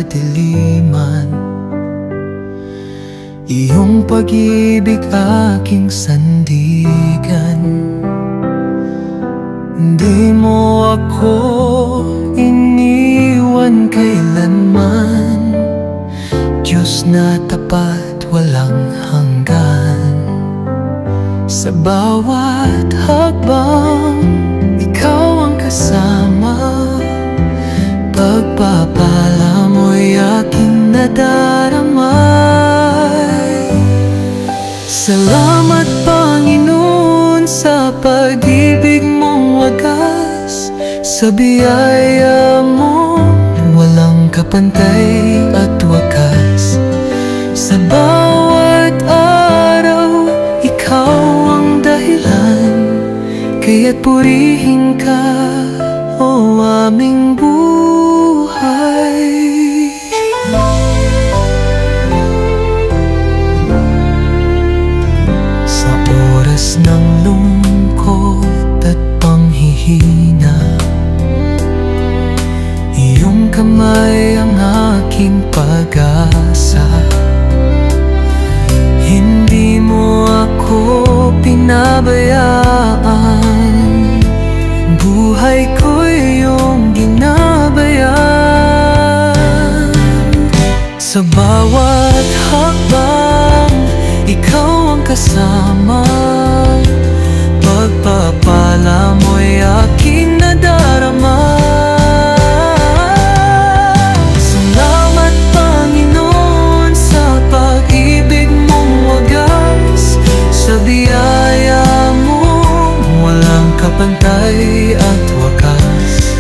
kadiliman. Iyong pag-ibig aking sandigan. Di mo ako iniwan kailanman, Diyos na tapat walang hanggan. Sa bawat hakbang, ikaw ang kasama. Pagpapala mo'y aking nadarama. Salamat Panginoon sa pag-ibig mong wagas. Sa biyaya mo walang kapantay at wakas. Sa bawat araw ikaw ang dahilan, kaya't purihin ka, o aming buhay. Sa oras ng lungkot at panghihina, iyong kamay ang aking pag-asa. Hindi mo ako pinabayaan, buhay ko'y iyong ginabayan. Sa bawat hakbang, ikaw ang kasama. Pagpapala mo'y aking nadarama. Salamat Panginoon sa pag-ibig mong wagas. Sa biyaya mo walang kapantay at wakas.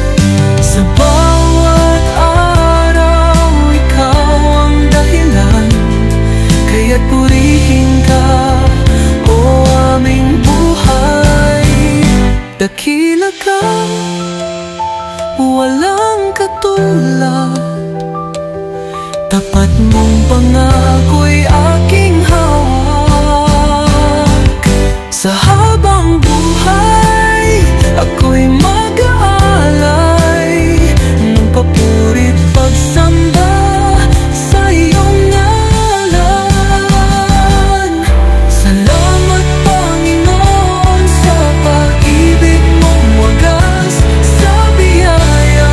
Sa bawat araw ikaw ang dahilan, kaya't purihin ka, o aming buhay. Dakila ka, walang katulad. Tapat mong pangako'y aking hawak. Sa habang buhay ako'y mag-aalay ng papuri't pagsamba sa iyong ngalan. Salamat Panginoon sa pag-ibig mong wagas. Sa biyaya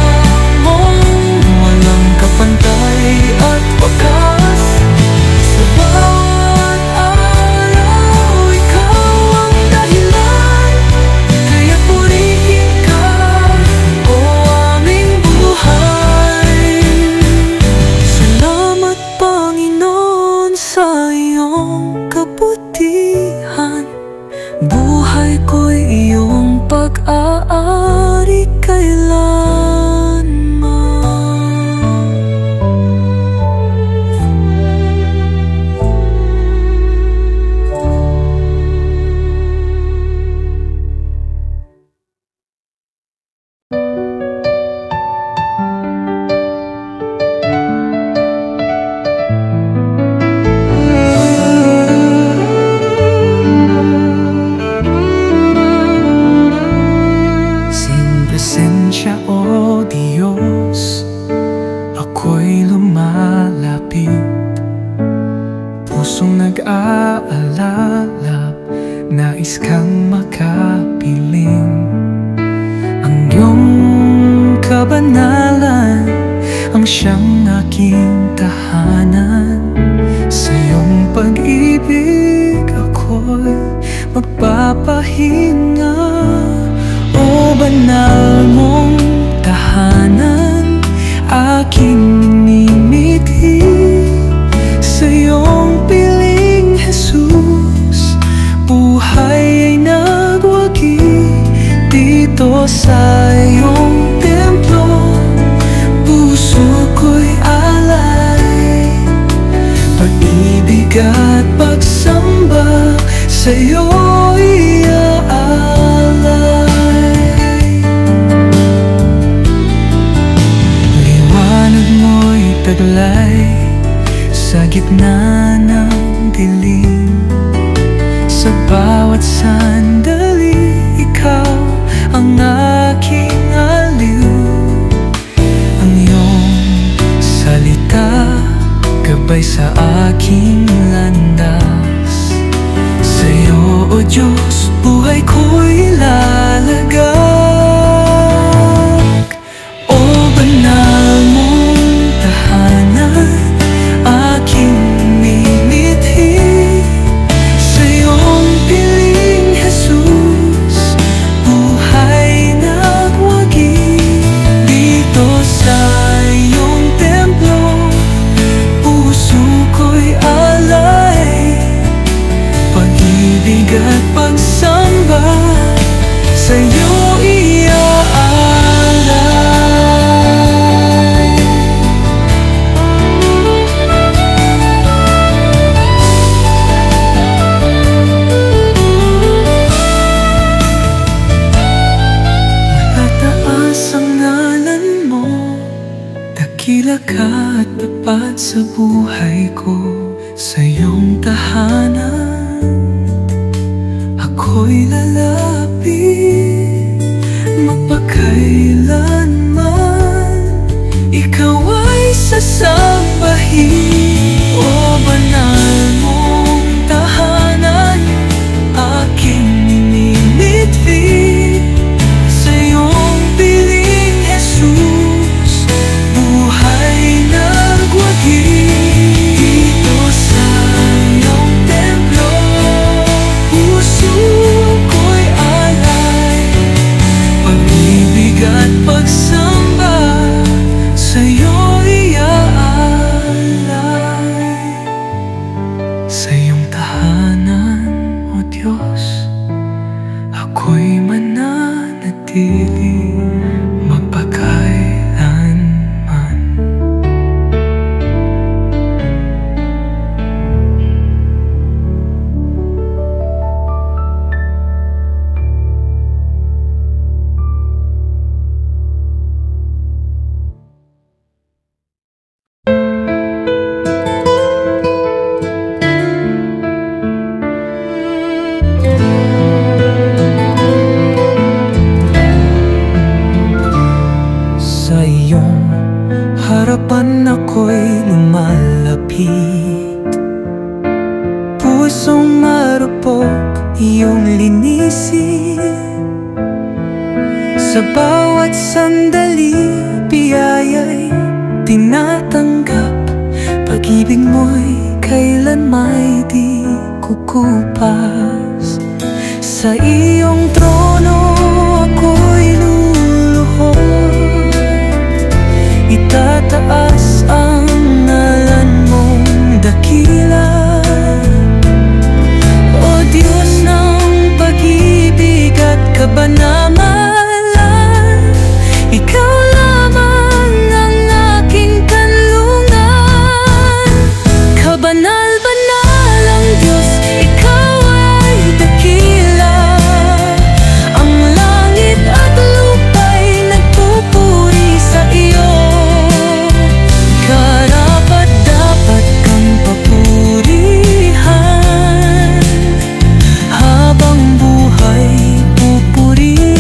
mong walang kapantay at wakas. Sa bawat araw ikaw ang dahilan, kaya purihin ka, o aming buhay. Salamat Panginoon sa iyong kabutihan, buhay ko'y iyong pag-aari kailanman. Sin presensya, o Diyos, ako'y lumalapit. Pusong nag-aalala, nais kang makapiling. Ang iyong kabanalan ang siyang aking tahanan. Sa iyong pag-ibig ako'y magpapahinga. O banal mong tahanan, aking minimithi. Sa iyong piling Jesus, buhay ay nagwagi. Dito sa iyong templo, puso ko'y alay. Pag-ibig at pagsamba sa iyo'y aalay. Liwanag mo'y taglay sa gitna ng dilim. Sa bawat sandali, ikaw ang aking aliw. Ang iyong salita gabay sa aking landas. Sa'yo, O Diyos, buhay ko'y lalagak. O banal mong tahanan, aking minimithi. Sa'yong piling, Jesus, buhay nagwagi. Dito sa iyong templo, puso ko'y alay. Pag-ibig at pagsamba, sa'yo iaalay. Matataas ang ngalan mo, dakila ka at tapat sa buhay ko. Sa iyong tahanan ako'y lalapit magpakailanman. Ikaw ay sasambahin. O banal mong tahanan, aking minimithi. Sa iyong piling, Jesus, buhay nagwagi. Dito sa iyong templo, puso ko'y alay. Pag-ibig at pagsamba, sa'yo iaalay. Sa iyong tahanan, O Diyos, ako'y mananatili magpakailanman. Sa iyong harapan ako'y lumalapit. Pusong marupok iyong linisin. Sa bawat sandali, biyaya'y tinatanggap. Pag-ibig mo'y kailan may di kukupas. Sa iyong trono ako'y luluhod. Itataas ang ngalan mong dakila. O Diyos ng pag-ibig at kabanamalan, Ikaw lamang ang aking kanlungan. Kabanal-banal ang Diyos, Ikaw ay dakila. Ang langit at lupa'y nagpupuri sa iyo. Karapat-dapat kang papurihan. Habang buhay pupurihin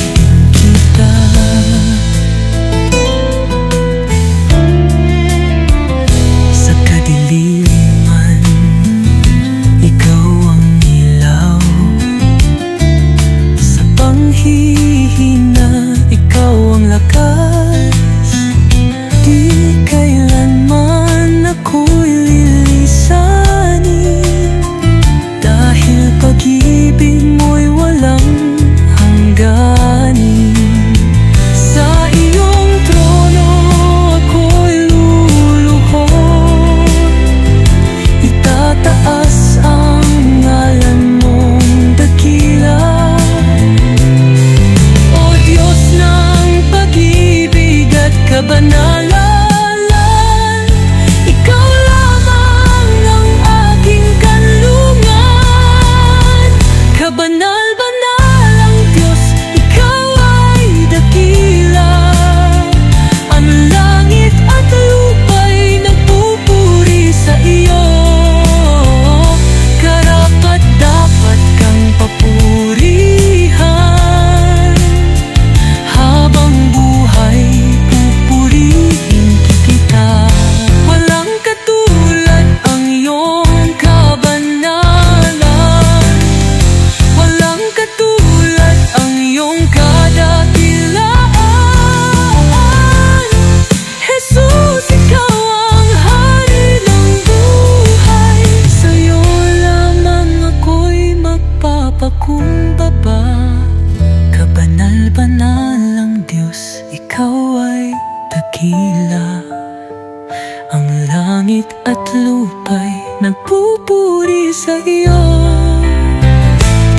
langit at lupa'y nagpupuri sa iyo.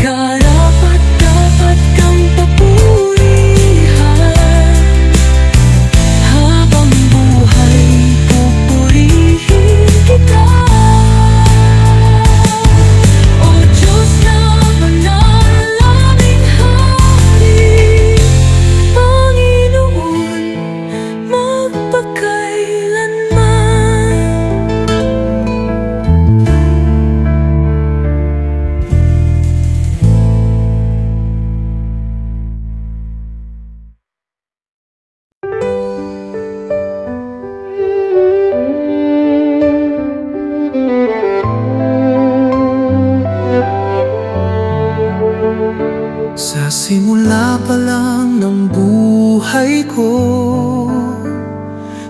Karapat-dapat kang papurihan, habang buhay pupurihin kita. O Diyos na banal, aming hari, Panginoon, magpakailanman. Sa simula pa lang ng buhay ko,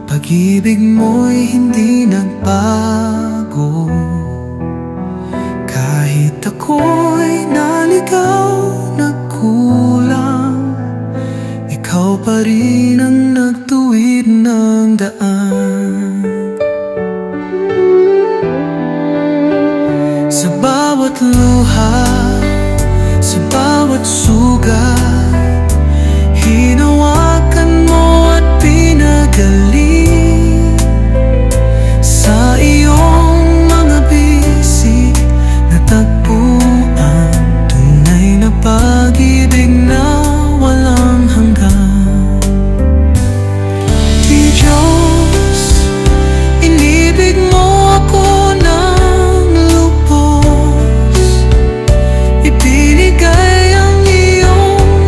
pag-ibig mo'y hindi nagbago. Kahit ako'y naligaw, nagkulang, ikaw pa rin ang nagtuwid ng daan. Sa bawat luha, sa bawat sugat, hinawakan mo at pinagaling. Sa iyong mga bisig natagpuan tunay na pag-ibig na walang hanggan. Di Diyos, inibig mo ako ng lubos, ibinigay ang iyong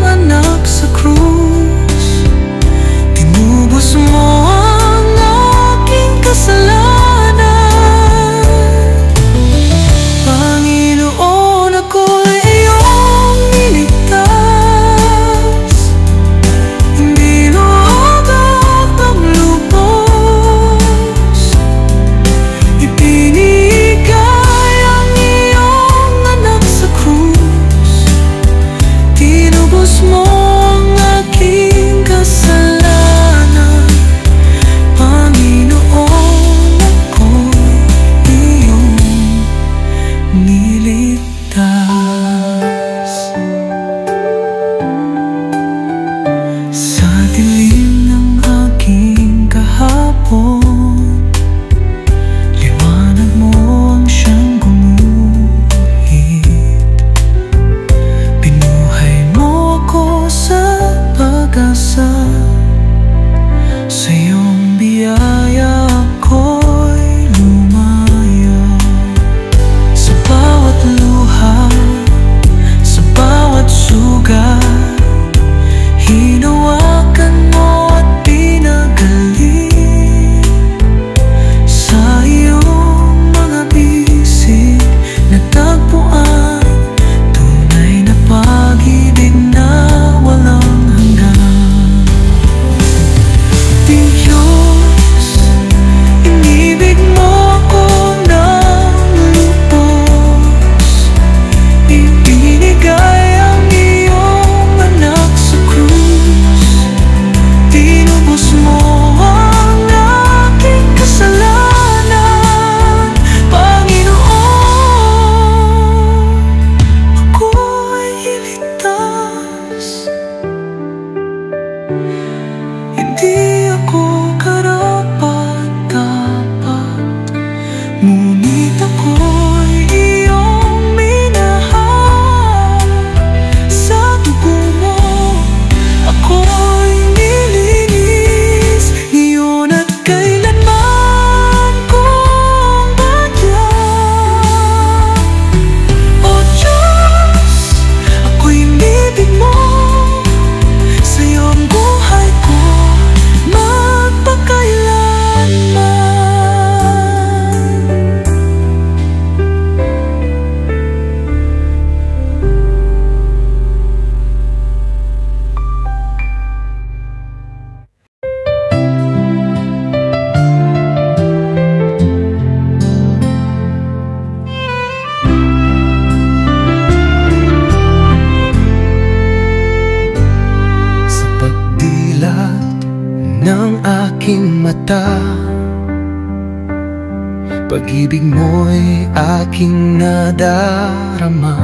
Pag-ibig mo'y aking nadarama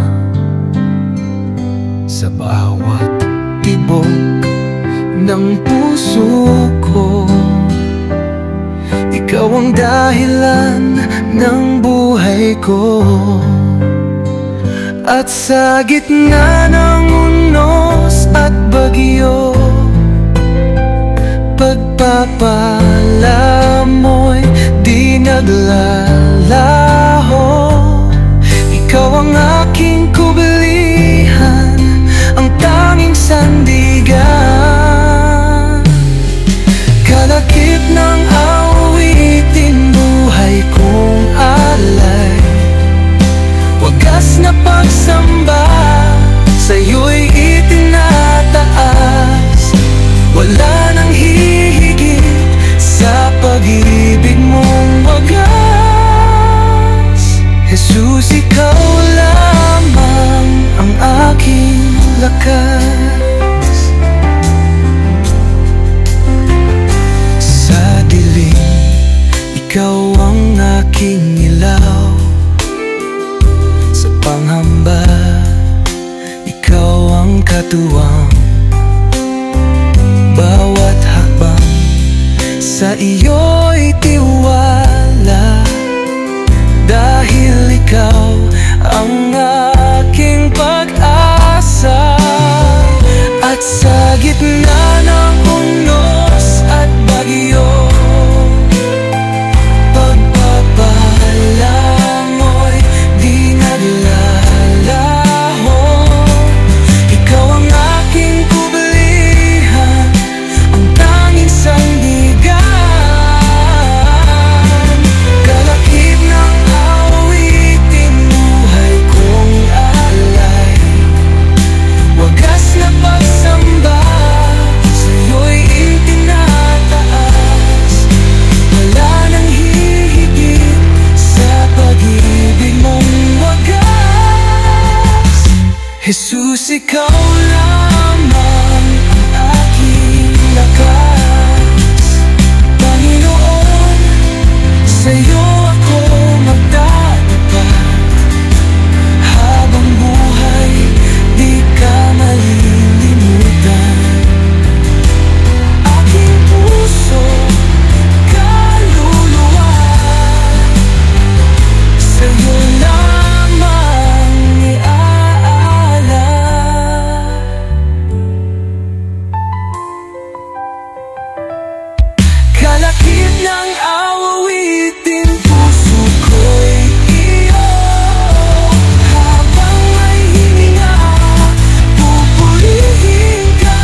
sa bawat tibok ng puso ko. Ikaw ang dahilan ng buhay ko. At sa gitna ng unos at bagyo, pagpapala mo'y di naglalaho. Ikaw ang aking kubilihan, ang tanging sandigan. Kalakip ng awitin, buhay kong alay. Wagas na pagsamba, sa'yo'y itinataas. Wala nang hihigit sa pag-ibig mong wagas. Jesus, ikaw lamang ang aking lakas. Sa dilim, ikaw ang aking ilaw. Sa panghamba, ikaw ang katuwang. Bawat hakbang sa iyo'y tiwala, dahil ikaw ang aking pag-asa. At sa gitna ng unos at bagyo, pagpapala mo'y di naglalaho. Ikaw ang aking kubilihan, ang tanging sandigan. Kalakip ng awitin, buhay kong alay. Wagas na pagsamba, sa'yo'y itinataas. Wala nang hihigit sa pag-ibig mong wagas. Jesus, ikaw lamang ang aking lakas. Panginoon, sa'yo ako magtatapat. Habang buhay, di ka malilimutan. Aking puso, kaluluwa, sa'yo lamang iaalay. Kalakip ng awitin, puso ko'y iyo. Habang may hininga, pupurihin ka.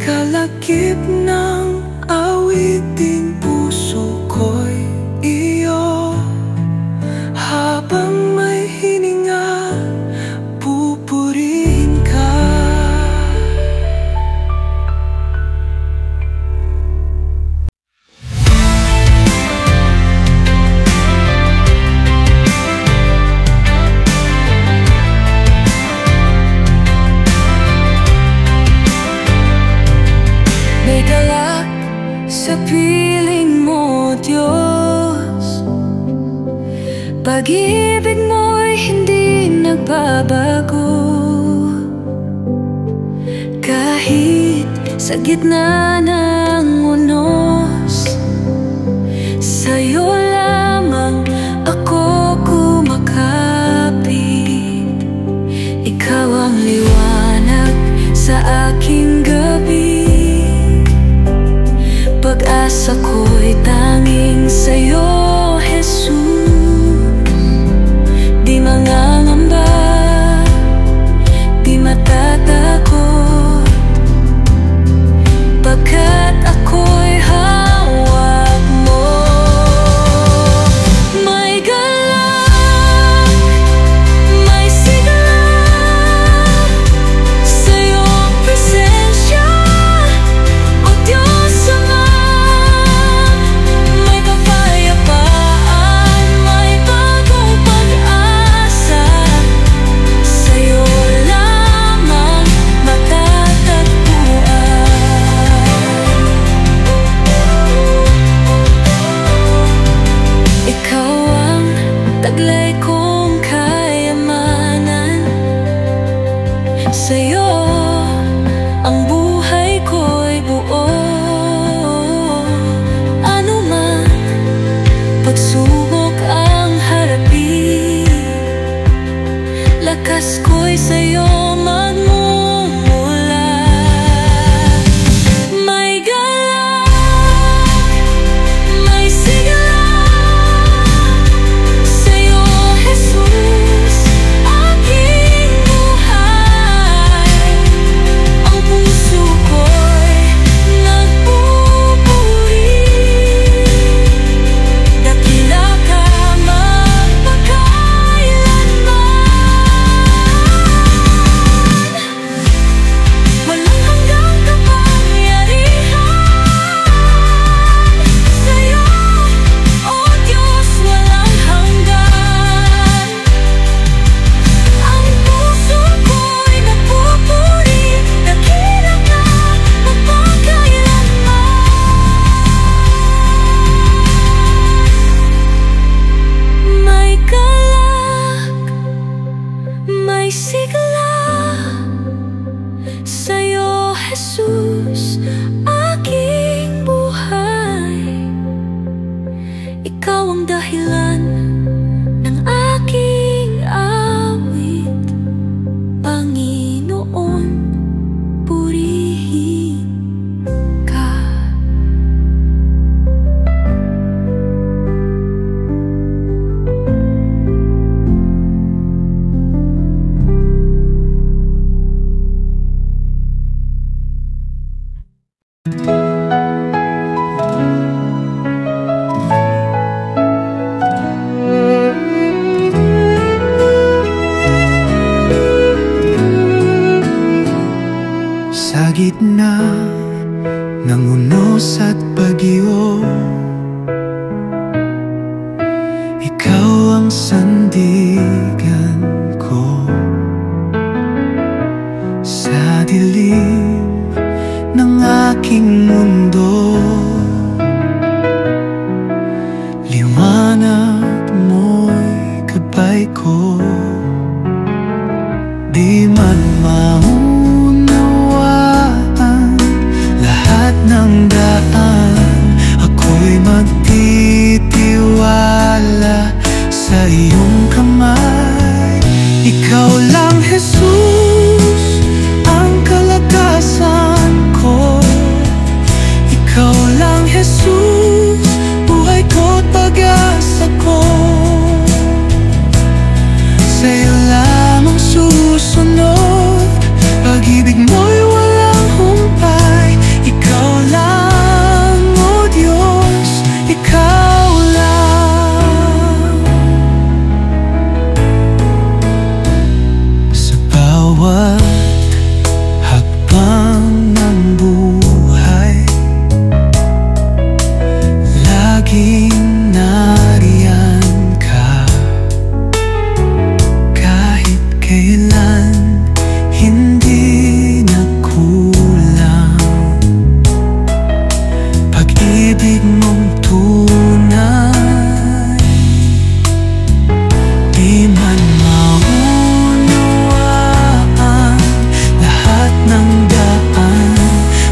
Kalakip ng awitin, puso ko'y iyo. Habang may hininga, pupurihin ka. May galak sa piling mo, Diyos. Pag-ibig mo'y hindi nagbabago. Kahit sa gitna ng unos, sa'yo lamang ako kumakapit. Ikaw ang liwanag sa aking gabi. Pag-asa ko'y tanging sa'yo, Jesus. Di mangangamba, di matatakot, pagkat ako'y pagsubok ang harapin, lakas ko'y sa'yo magmumula. May galak, may sigla, sa'yo, Jesus, aking buhay. Ang puso ko'y nagpupuri, dakila ka magpakailanman. Walang hanggang kapangyarihan, sa'yo, O Diyos, walang hanggan. Ang puso ko'y nagpupuri, dakila ka magpakailanman. May galak, may sigla, sa'yo, Jesus, aking buhay. Ikaw ang dahilan ng aking awit, Panginoon, purihin ka. Sa gitna ng unos at bagyo, ikaw ang sandigan ko. Sa dilim ng aking mundo, liwanag mo'y gabay ko. Di man maunawaan lahat ng daan, ako'y magtitiwala sa iyong kamay. Ikaw lang, Jesus, ang kalakasan ko. Ikaw lang, Jesus, buhay ko't pag-asa ko. Sa'yo lamang susunod, pag-ibig mo'y walang humpay. Ikaw lang, O Diyos, ikaw lang. Sa bawat hakbang ng buhay, laging nariyan ka. Kahit kailan hindi nagkulang, pag-ibig mong tunay. Di man maunawaan lahat ng daan,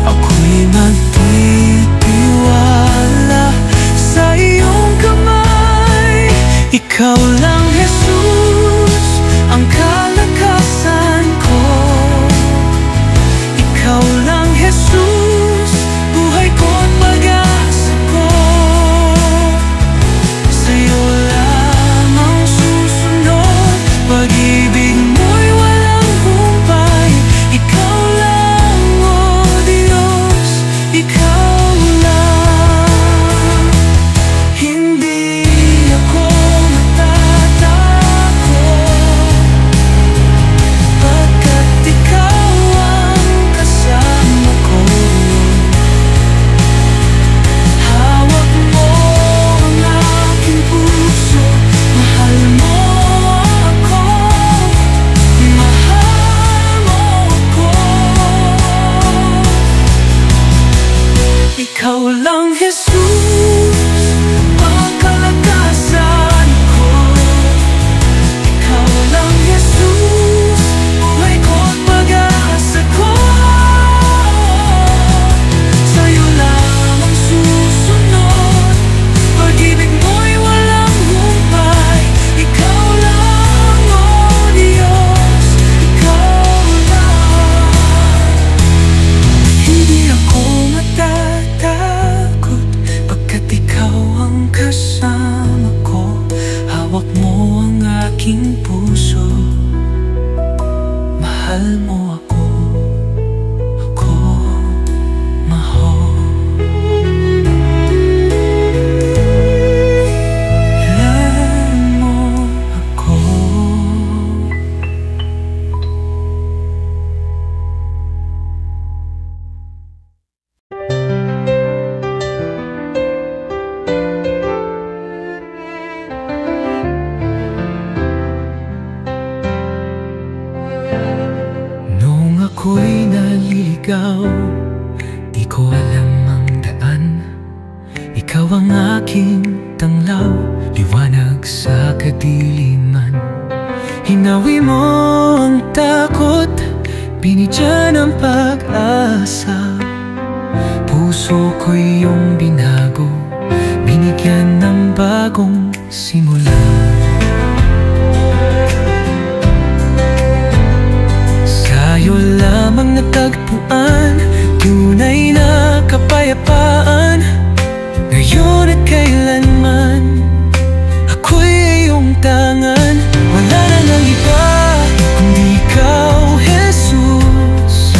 ako'y magtitiwala sa iyong kamay. Ikaw lang, Jesus, ang kalakasan ko. Ikaw lang, Jesus, buhay ko't pag-asa ko. Sa'yo lamang susunod, pag-ibig mo'y walang humpay. Ikaw lang, O Diyos, ikaw lang. Hindi ako matatag Hawak mo ang aking puso, mahal mo ako, ako mahal. Mahal mo ako. Ako'y naliligaw, di ko alam ang daan. Ikaw ang aking tanglaw, liwanag sa kadiliman. Hinawi mo ang takot, binigyan ng pag-asa. Puso ko'y iyong binago, binigyan ng bagong simula. Sa'yo lamang natagpuan, tunay na kapayapaan. Ngayon at kailanman, ako'y iyong tangan. Wala na nang iba, kundi ikaw, Jesus.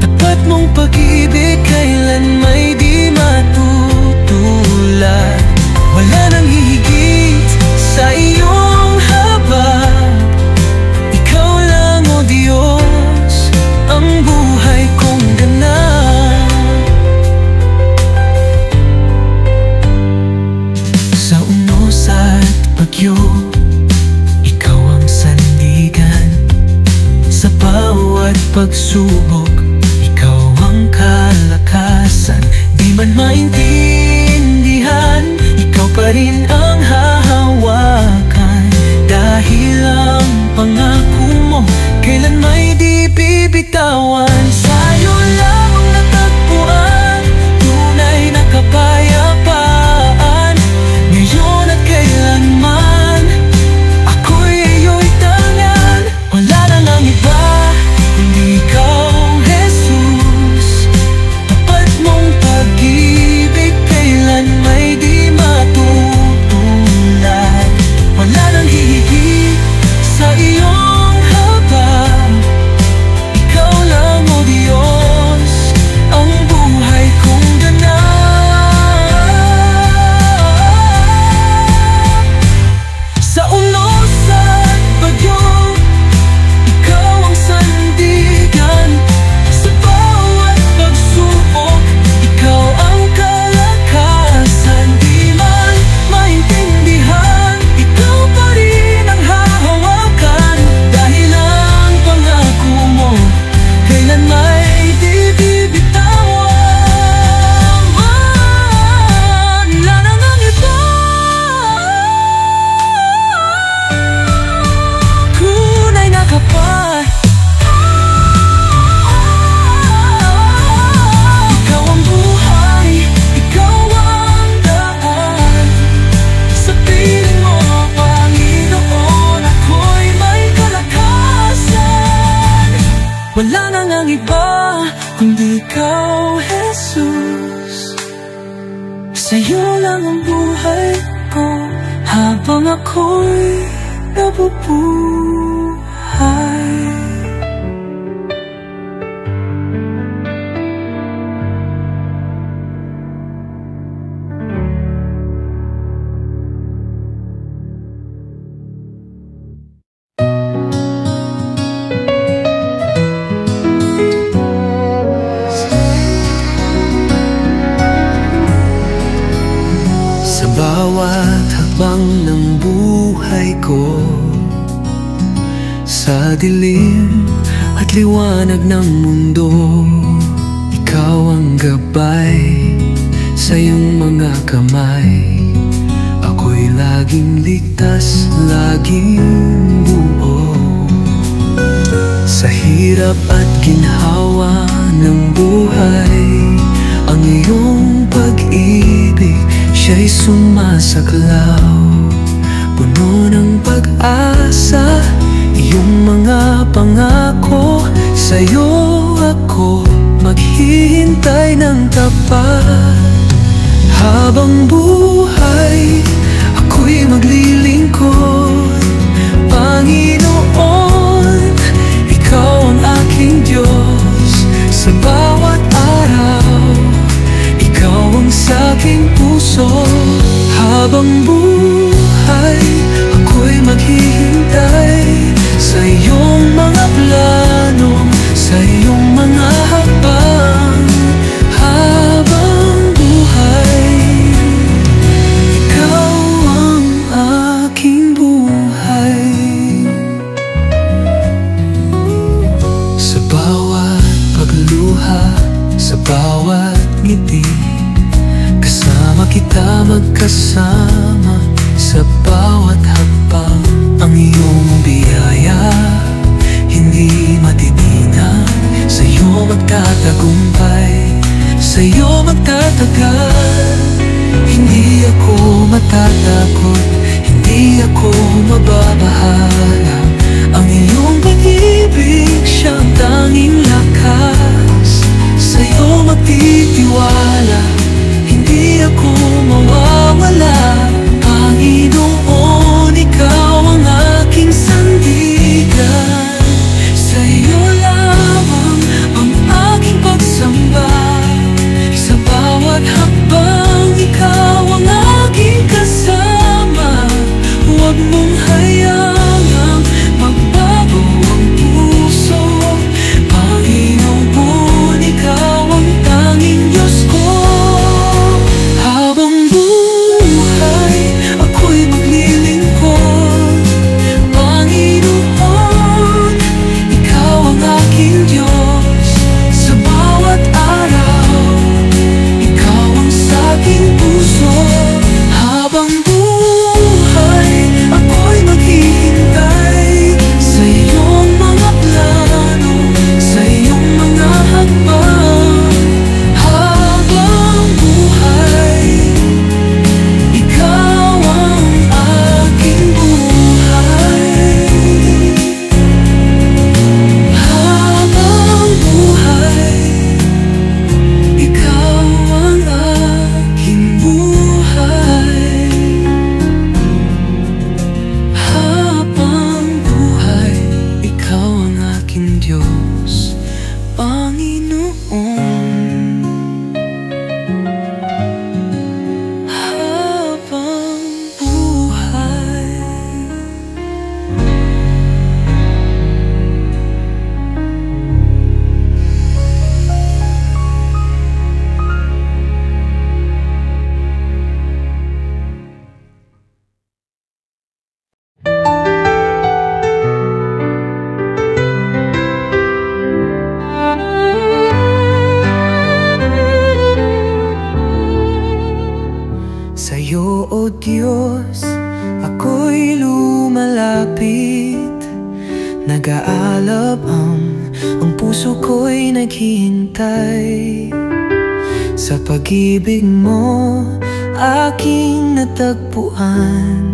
Tapat mong pag-ibig, kailan may di matutulad. Wala nang hihigit sa iyong habag. Ikaw lang, O Diyos, ang buhay kong ganap. Sa unos at bagyo, ikaw ang sandigan. Sa bawat pagsubok, ikaw ang kalakasan. Di man maintindihan, ikaw pa rin ang hahawakan. Dahil ang pangako mo, kailan may di bibitawan. Sa'yo lamang natagpuan, tunay na kapayapaan. Ngayon at kailanman, ako'y iyo'y tangan. Wala na nang iba, kundi ikaw, Jesus. Tapat mong pag-ibig, kailan may di matutulad. Wala nang hihigit sa iyong habag. Ikaw lang, O Diyos, ang buhay kong ganap. Sa unos at bagyo, ikaw ang sandigan. Sa bawat pagsubok, ikaw ang kalakasan. Di man maintindihan, ikaw pa rin ang hahawakan. Dahil ang pangako mo, kailan may di bibitawan. Wala na ngang iba, tunay na kapal. Ikaw ang buhay, ikaw ang daan. Sa piling mo, Panginoon, ako'y may kalakasan. Wala na ngang iba, kundi ikaw, Jesus. Sa'yo lang ang buhay ko, habang ako'y nabubuhay. Sa bawat hakbang ng buhay ko, sa dilim at liwanag ng mundo, ikaw ang gabay. Sa iyong mga kamay, ako'y laging ligtas, laging buo. Sa hirap at ginhawa ng buhay, ang iyong pag-ibig, siya'y sumasaklaw. Puno ng pag-asa, iyong mga pangako. Sa'yo ako maghihintay ng tapat. Habang buhay, ako'y maglilingkod Sa bawat hakbang ang iyong biyaya hindi matitinag. Sa'yo magtatagumpay, sa'yo magtatagal. Hindi ako matatakot, hindi ako mababahala. Ang iyong pag-ibig siyang tanging lakas. Sa'yo magtitiwala, hindi ako mawawala. Panginoon, ikaw ang aking sandigan. Sa'yo lamang ang aking pagsamba. Sa bawat hakbang, ikaw ang aking kasama. Huwag mong hayaang magbago ang puso. Panginoon, ikaw ang tanging Diyos ko. Habang buhay, ako'y maglilingkod. Panginoon, ikaw ang aking Diyos. Sa bawat araw, ikaw ang saking puso. Habang buhay, ako'y maghihintay sa iyong mga plano, sa iyong mga hakbang. Habang buhay, ikaw ang aking buhay. Habang buhay, ikaw ang aking buhay. Habang buhay, ikaw ang aking Diyos, Panginoon. Habang buhay. Sa'yo, O Diyos, ako'y lumalapit. Nag-aalab ang puso ko'y naghihintay. Sa pag-ibig mo, aking natagpuan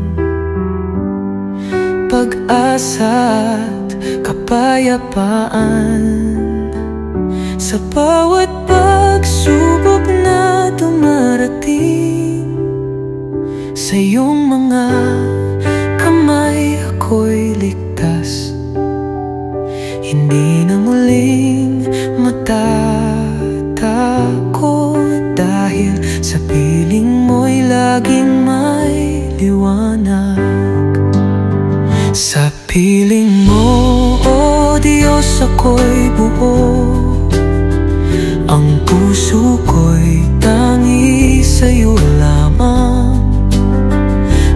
pag-asa't kapayapaan. Sa bawat pagsubok na dumarating, sa iyong mga kamay ako'y ligtas. Hindi na muling matatakot, dahil sa piling mo'y laging may liwanag. Sa piling mo, O Diyos, ako'y buo. Ang puso ko'y tangi sa'yo lamang.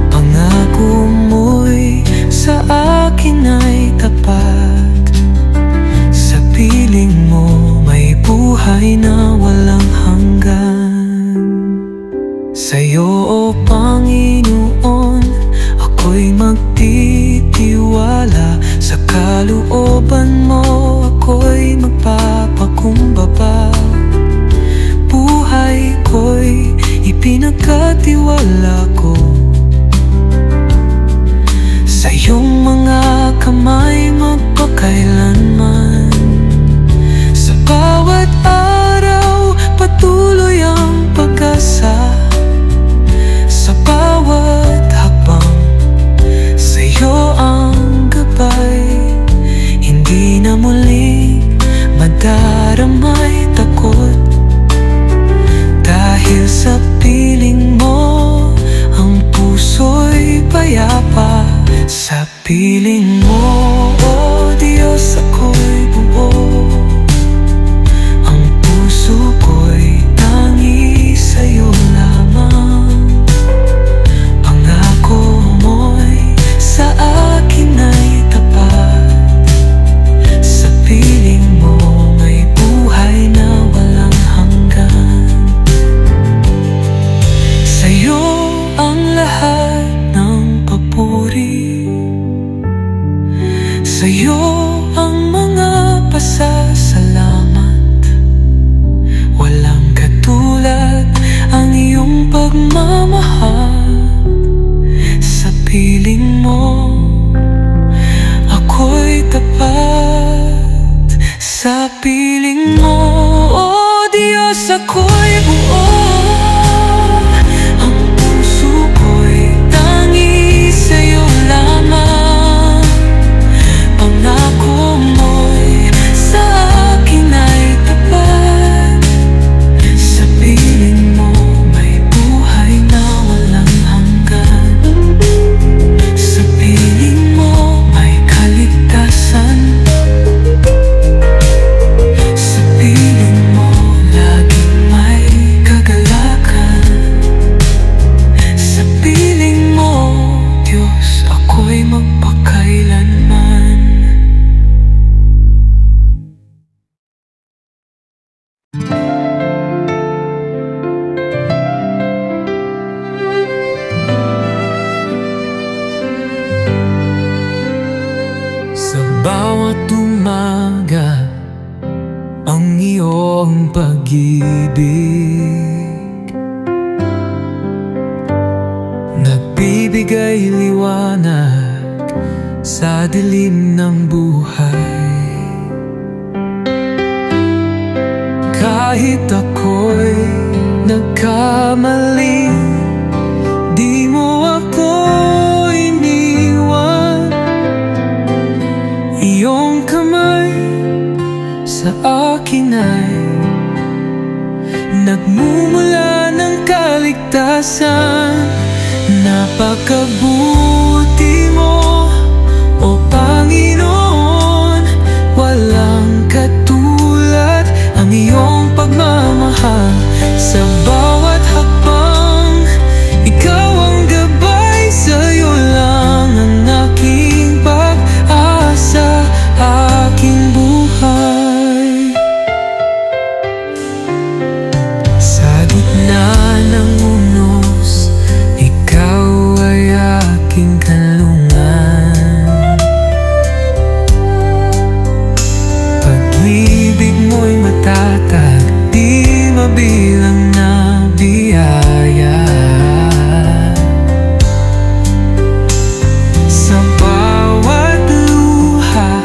Pangako mo'y sa akin ay tapat. Sa piling mo may buhay na walang hanggan. Sa'yo, O Panginoon, ako'y magtitiwala. Sa kalooban mo ako'y magpapakumbaba. Buhay ko'y ipinagkatiwala ko sa iyong mga kamay magpakailanman. Sa bawat araw patuloy ang pag-asa. Sa bawat hakbang sa iyo ang gabay. Hindi na muling madaramay takot, dahil sa piling mo ang puso'y payapa. Sa piling mo, O Diyos, ako'y buo. Ang puso ko'y tangi sa'yo lamang. Pangako mo'y sa akin ay tapat. Sa piling mo may buhay na walang hanggan. Sa'yo ang lahat ng piling mo, ako'y tapat. Sa piling mo, oh Diyos, ako'y buo. Ang puso ko'y tangi sa'yo lamang. Pangako mo'y sa akin ay tapat. Sa piling mo may buhay na walang hanggan. Sa piling mo may kaligtasan. Sa piling mo laging may kagalakan. Sa piling mo, Diyos, ako'y magpakailanman. Sa bawat umaga, ang iyong pag-ibig nagbibigay liwanag sa dilim ng buhay. Kahit ako'y nagkamali, di mo ako iniwan. Iyong kamay sa akin ay nagmumula ng kaligtasan. Napakabuti mo, o Panginoon. Walang katulad ang iyong pagmamahal. Sa bawat hakbang, ikaw ang gabay. Sa'yo lang ang aking pag-asa, aking buhay. Sa gitna ng unos, ikaw ay aking kanlungan. Pag-ibig mo'y matatag, di mabilang na biyaya. Sa bawat luha,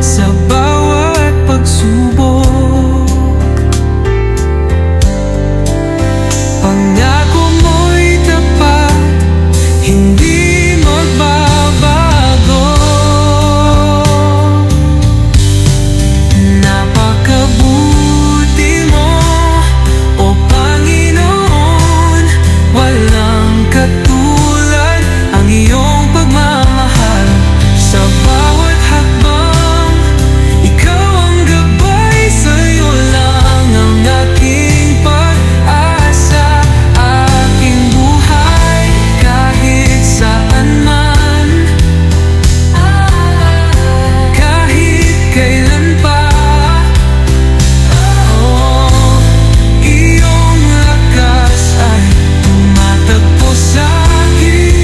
sa bawat pagsubok, pangako mo'y tapat, hindi magbabago. Napakabuti mo, o Panginoon. Walang katulad ang iyong pagmamahal. Sa bawat hakbang, ikaw ang gabay. Sa'yo lang ang aking pag-asa, aking buhay. Kahit saan man, kahit kailan pa, oh, iyong lakas ay tumatagpo sa'kin.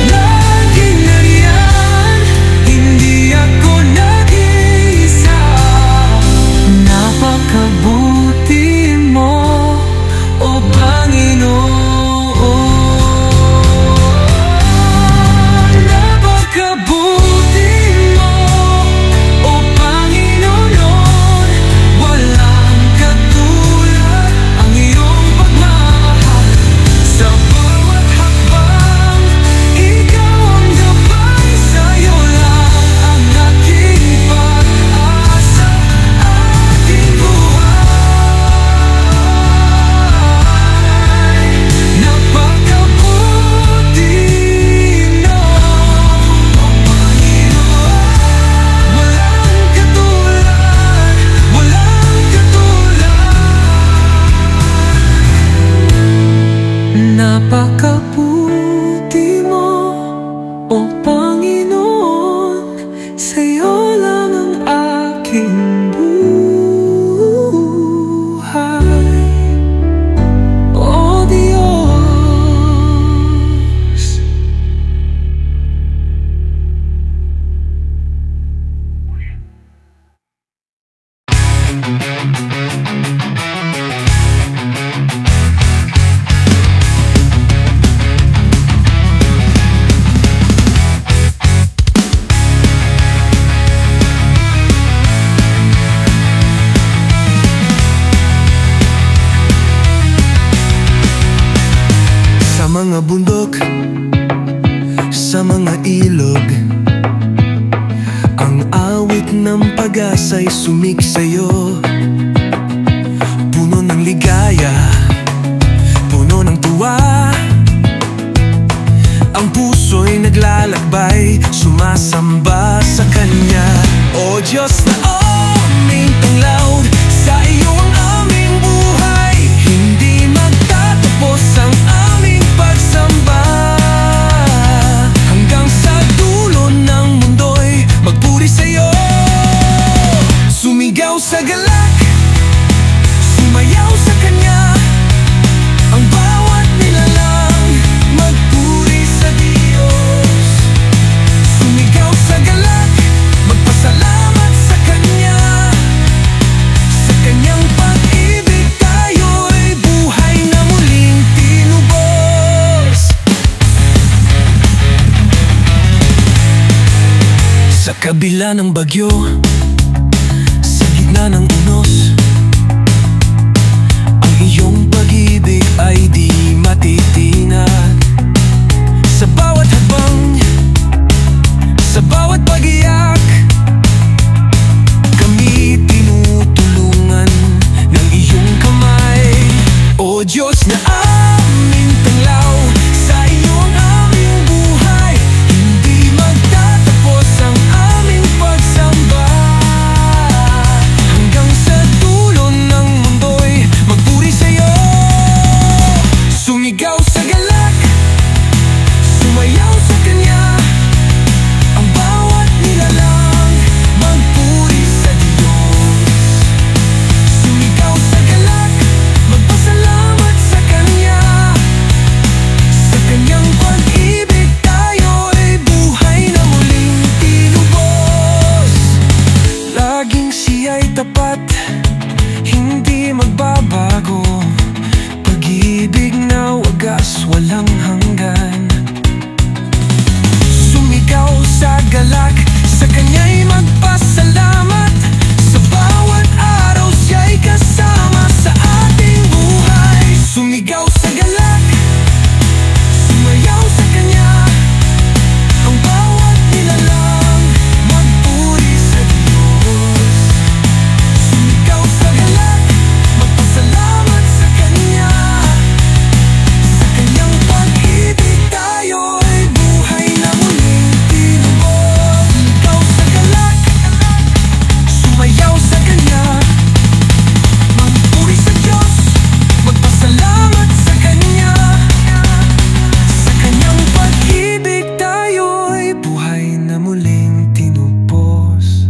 Laging nariyan, hindi ako nag-iisa. Napakabuti mo, o Panginoon. Napakabuti mo, o Panginoon. Walang katulad ang iyong pagmamahal. Sa bawat hakbang, ikaw ang gabay. Sa'yo lang ang aking pag-asa, aking buhay. Napakabuti mo, o Panginoon. Walang katulad, walang katulad. Napakabuti mo, o Panginoon. Sa'yo lang ang aking buhay, o Diyos. mga bundok, sa mga ilog, ang awit ng pag-asa'y sumiksayo. Puno ng ligaya, puno ng tuwa, ang puso'y naglalakbay, sumasamba sa Kanya. O Diyos na aming tanglaw, sa iyo ang aming buhay, hindi magtatapos ang aming pagsamba. Hanggang sa dulo ng mundo'y magpuri sa iyo. Sumigaw sa galak, sumayaw sa Kanya, ang bawat nilalang magpuri sa Diyos. Sumigaw sa galak, magpasalamat sa Kanya, sa Kanyang pag-ibig tayo'y buhay na muling tinubos. Sa kabila ng bagyo, sa gitna ng unos, ang iyong pag-ibig ay di matitinag. Sa bawat habang, sa bawat pag-iyak, kami tinutulungan ng iyong kamay. O Diyos na aming tanglaw, sa iyo ang aming buhay, hindi magtatapos ang aming pagsamba. Hanggang sa dulo ng mundo'y magpuri sa iyo. Sumigaw sa galak, sumayaw sa Kanya, ang bawat nilalang magpuri sa Diyos. Sumigaw sa galak, magpasalamat sa Kanya, sa Kanyang pag-ibig tayo'y buhay na muling tinubos. Laging siya'y tapat, hindi magbabago, pag-ibig na wagas walang hanggan. Sumigaw sa galak, sa Kanya'y magpasalamat, sa bawat araw siya'y kasama sa ating buhay. Sumigaw sa galak, sumayaw sa Kanya, ang bawat nilalang magpuri sa Diyos. Sumigaw sa galak, magpasalamat sa Kanya, sa Kanyang pag-ibig tayo'y buhay na muling tinubos. Sumigaw sa galak, sumayaw sa Kanya, magpuri sa Diyos, magpasalamat sa Kanya, sa Kanyang pag-ibig tayo'y buhay na muling tinubos.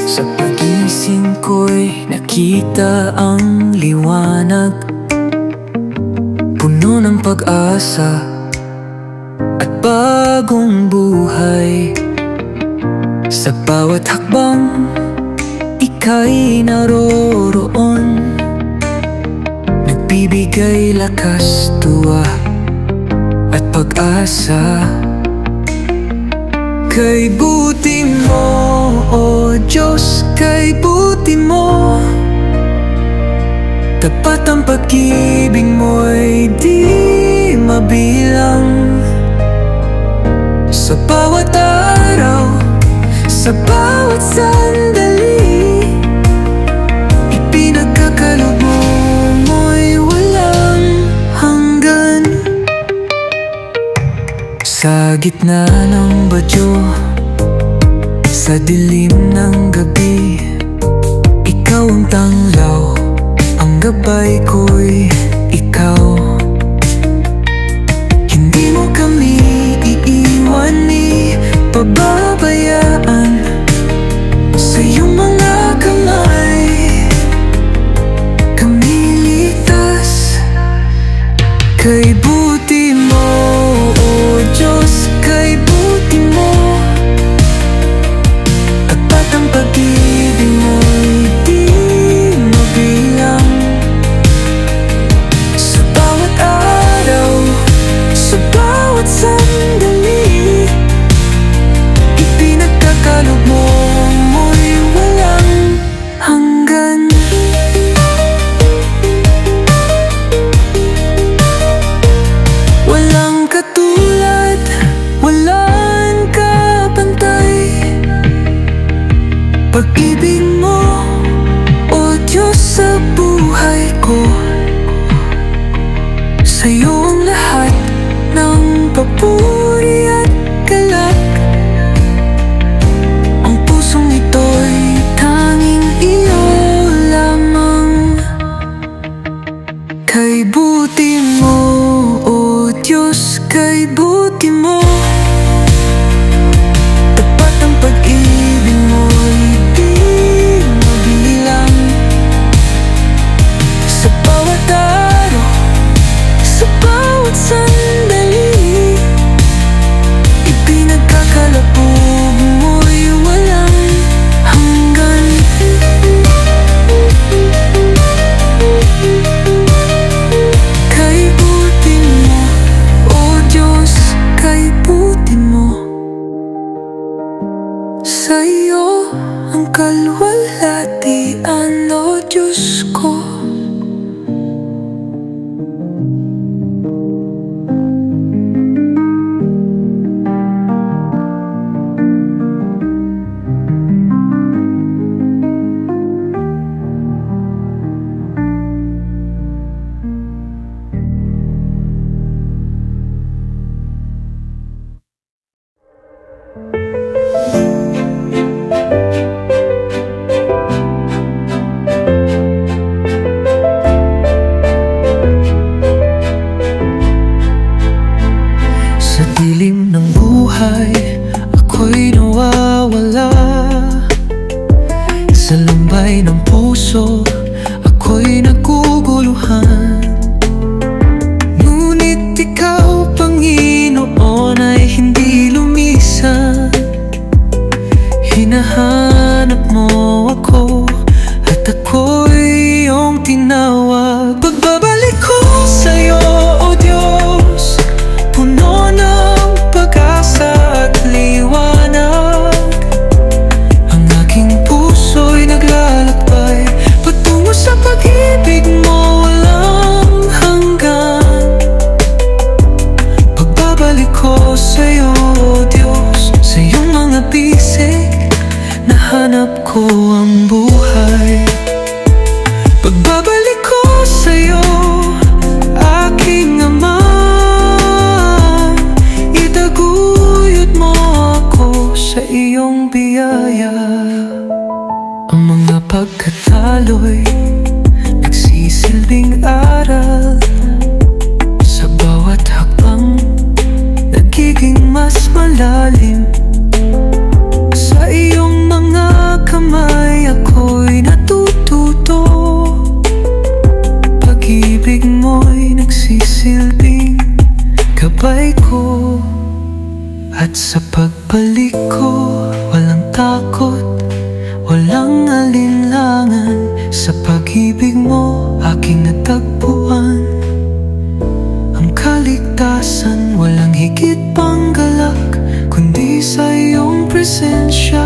Sa pagising ko'y nakita ang liwanag, puno ng pag-asa at bagong buhay. Sa bawat hakbang, ika'y naroroon, nagbibigay lakas, tuwa at pag-asa. Kay buti mo, O Diyos, kay buti mo, tapat ang pag-ibig mo'y di mabilang. Sa bawat araw, sa bawat sandali, ipinagkakaloob mo'y walang hanggan. Sa gitna ng bagyo, sa dilim ng gabi, ikaw ang tanglaw, ang gabay ko'y ikaw. Hindi mo kami iiwan ni pababayaan, sa iyong mga kamay kami ligtas. Kay buti mo, O Diyos, kay buti mo, tapat ang pag-ibig mo'y di Diyos ko. Ako'y nawawala sa lumbay ng puso, ako'y naguguluhan. Ngunit ikaw, Panginoon, ay hindi lumisan. Hinahanap mo ako at ako'y iyong tinawag. Pagbabalik ko sa'yo, O Diyos, puno ng pag-asa at liwanag. Ang aking puso'y naglalakbay patungo sa pag-ibig mo walang hanggan. Pagbabalik ko sa'yo, O Diyos, sa iyong mga bisig, nahanap ko ang buhay. Pagbabalik ko sa'yo, aking Ama, itaguyod mo ako sa iyong biyaya. Ang mga pagkatalo'y nagsisilbing aral, sa bawat hakbang nagiging mas malalim. Sa iyong mga kamay ako'y natututo, pag-ibig mo'y nagsisilbing gabay ko. At sa pagbalik ko, walang takot, walang alinlangan. Sa pag-ibig mo aking natagpuan ang kaligtasan. Walang higit pang galak kundi sa iyong presensya.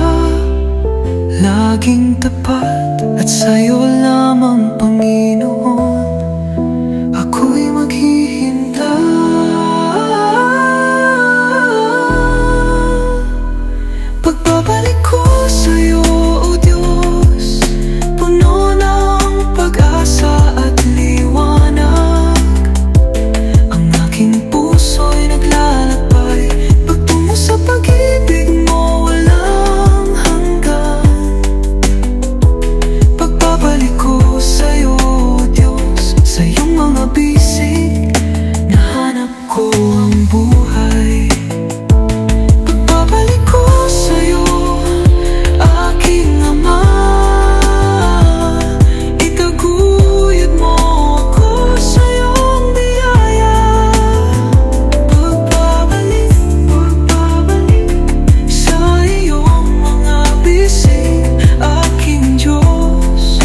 Laging tapat at sa'yo lamang, Panginoon, ako'y maghihintay. Pagbabalik ko sa'yo, O Diyos, puno ng pag-asa at liwanag. Ang aking puso'y naglalakbay patungo sa pag-ibig mo walang hanggan. Pagbabalik ko sa'yo, O Diyos, sa iyong mga bisig, nahanap ko ang buhay. Pagbabalik ko sa'yo, aking Ama, itaguyod mo ako sa iyong biyaya. Pagbabalik, pagbabalik sa iyong mga bisig, aking Diyos.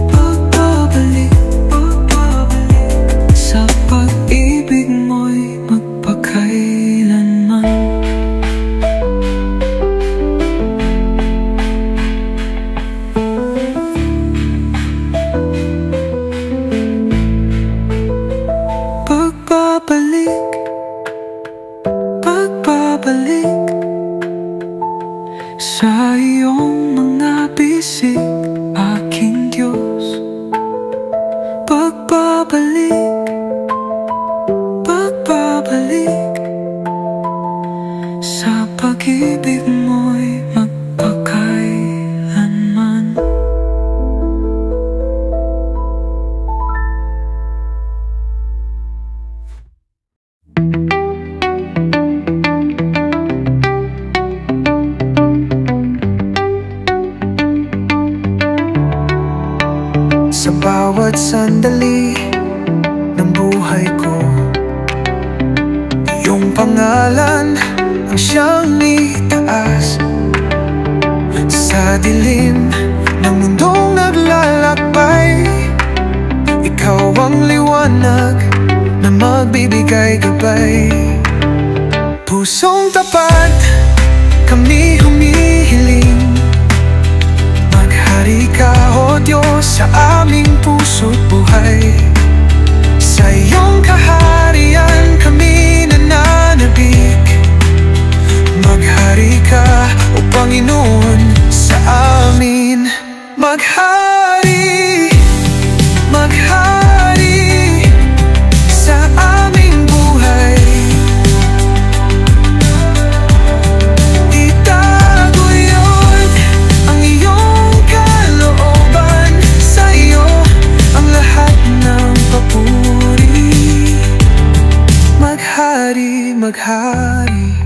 Pagbabalik, pagbabalik sa pag-ibig mo'y magpakailanman. Pagbabalik, pagbabalik sa iyong mga bisig, aking Diyos. Pagbabalik, pagbabalik sa pag-ibig mo'y magpakailanman. Sa bawat sandali ng buhay ko, iyong pangalan ang siyang itaas. Sa dilim ng mundong naglalakbay, ikaw ang liwanag na magbibigay gabay. Pusong tapat kami humihiling, maghari ka, O Diyos, sa aming puso't buhay. Sa iyong kaharian kami nananabik. Maghari ka, O Panginoon, sa amin. Maghari, maghari sa aming buhay. Itaguyod ang iyong kalooban. Sa iyo ang lahat ng papuri. Maghari, maghari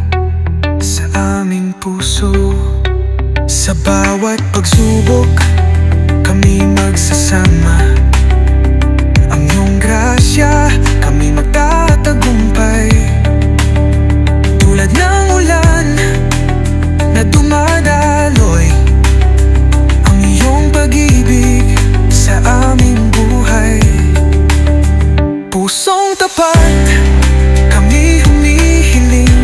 sa aming puso. Sa bawat pagsubok kami magsasama. Ang iyong grasya kami magtatagumpay. Tulad ng ulan na dumadaloy, ang iyong pag-ibig sa aming buhay. Pusong tapat kami humihiling.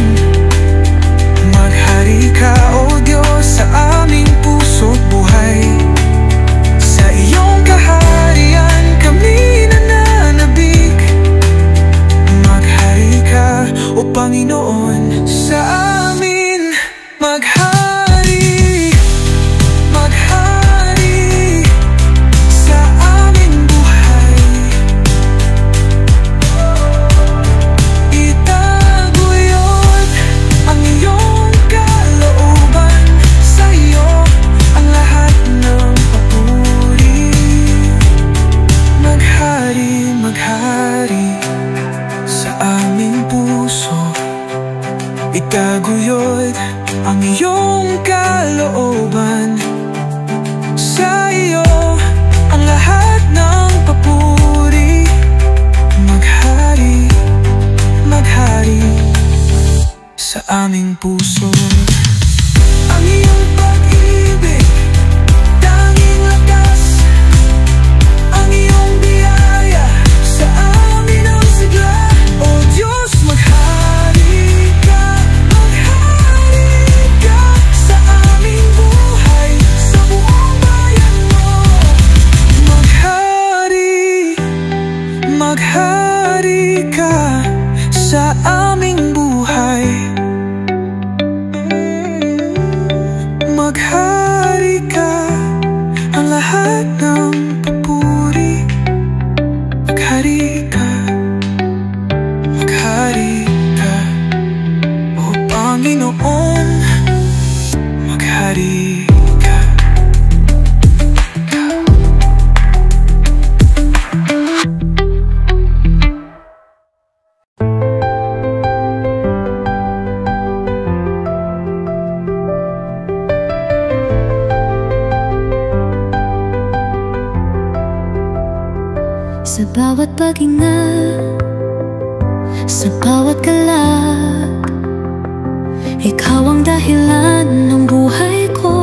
Maghari ka, O Diyos, sa aming puso't buhay. Sa iyong kaharian kami nananabik. Maghari ka, O Panginoon, sa amin. Maghari, maghari sa aming buhay. Itaguyod ang iyong kalooban. Sa iyo ang lahat ng papuri. Maghari, maghari sa aming puso. Itaguyod ang iyong kalooban. Sa iyo ang lahat ng papuri. Maghari, maghari sa aming puso. Ang iyong pag-ibig, tanging lakas. Ang iyong biyaya, sa amin ang sigla. O Diyos, maghari ka sa aming buhay. Sa buong bayan mo, maghari, maghari ka sa aming buhay. Maghari ka, ang lahat ng papuri. Maghari ka, maghari ka, O Panginoon. Maghari ka. Sa bawat paghinga, sa bawat kalag, ikaw ang dahilan ng buhay ko,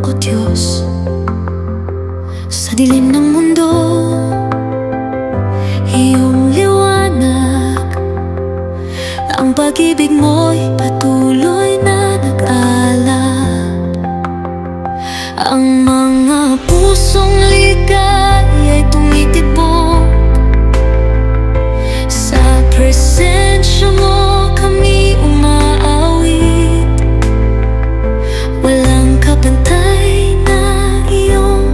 O Diyos. Sa dilim ng mundo, iyong liwanag. Ang pag-ibig mo'y patuloy na nag-alab. Ang mga pusong ligaya'y tumitibok. Sa presensya mo kami umaawit. Walang kapantay na iyong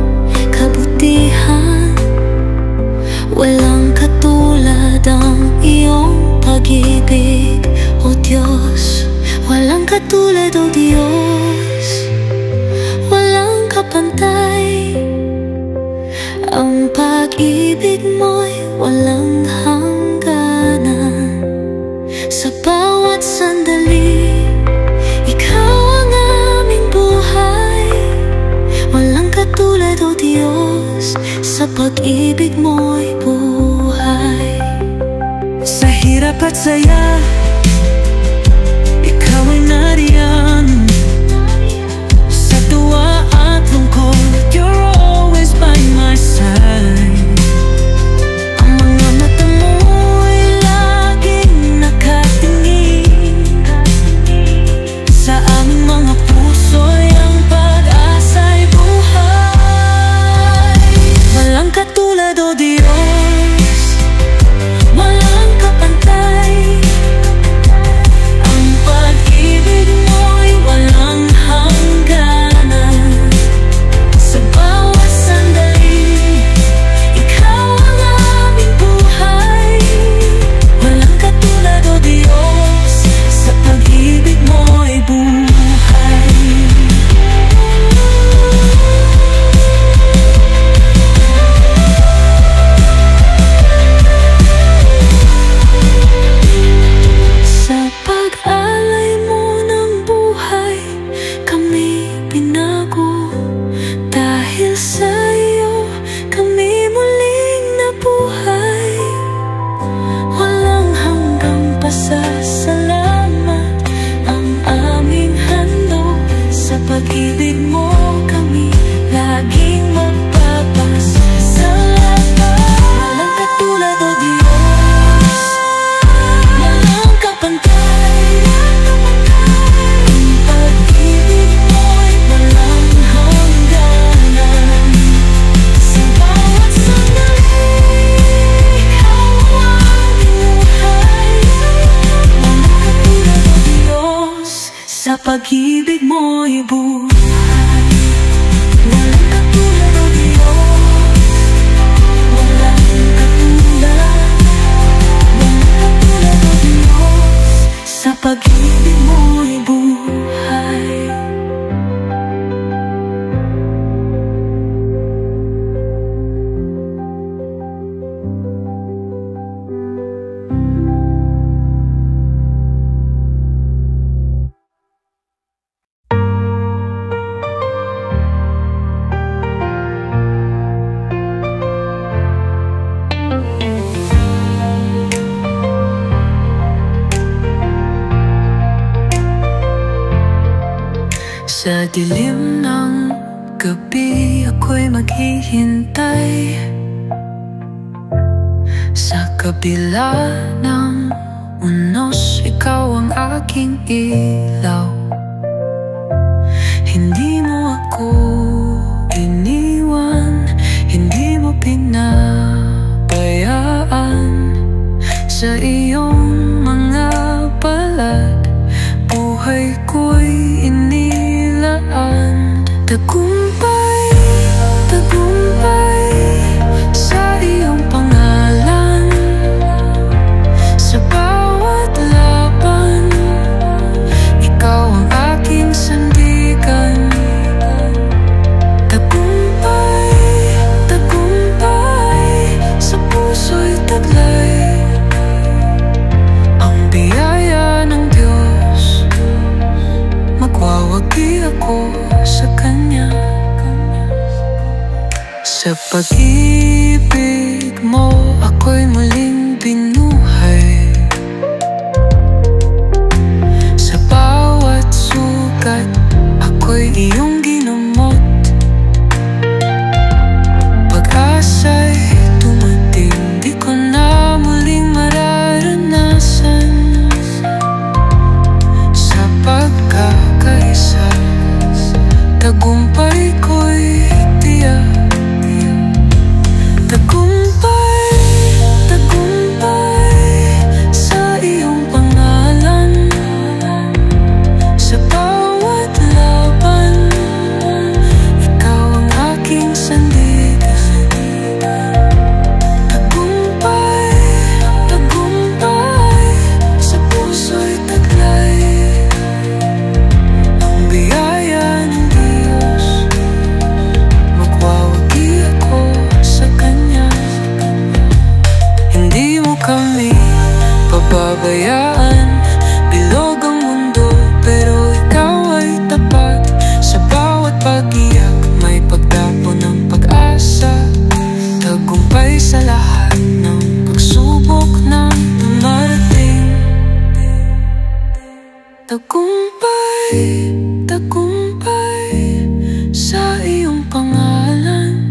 kabutihan. Walang katulad ang iyong pag-ibig, O Diyos. Walang katulad, O Diyos. Walang kapantay. Ang pag-ibig mo'y walang hangganan. Sa bawat sandali, ikaw ang aming buhay. Walang katulad, O Diyos, sa pag-ibig mo'y buhay. Sa hirap at saya, ikaw ay nariyan. Sa tuwa at lungkot, you're always by my side. Ang mga mata mo'y laging nakatingin sa aming mga puso'y ang pag-asa'y buhay. pag-ibig mo kami laging magpapasalamat. Walang katulad o Diyos, walang kapantay. Ang pag-ibig mo'y walang hangganan. Sa bawat sandali, ikaw ang buhay. Walang katulad o Diyos, sa pag-ibig mo'y buhay. Walang katulad o Diyos, walang katulad. Walang katulad o Diyos, sa pag-ibig mo'y buhay. Sa dilim ng gabi ako'y maghihintay. Sa kabila ng unos, ikaw ang aking ilaw. Hindi mo ako iniwan, hindi mo pinabayaan. Sa iyong mga palad, buhay ko'y tagumpay, tagumpay sa iyong pangalan. Sa bawat laban, ikaw ang aking sandigan. Tagumpay, tagumpay sa puso'y taglay. Ang biyaya ng Diyos, magwawagi ako sa Kanya. Sa pag-ibig mo ako'y muling binuhay. Sa bawat sugat ako'y iyong ginamot. Pag-asa'y dumating, di ko na muling mararanasan. Sa pagkakaisa, tagumpay ko'y tiyak. Tagumpay, tagumpay sa iyong pangalan. Sa bawat laban, ikaw ang aking sandigan. Tagumpay, tagumpay sa puso'y taglay. Ang biyaya ng Diyos, magwawagi ako sa Kanya. Hindi mo kami pababayaan. Bilog ang mundo, pero ikaw ay tapat. Sa bawat pag-iyak, may pagtapon ng pag-asa. Tagumpay sa lahat ng pagsubok na dumarating. Tagumpay, tagumpay sa iyong pangalan.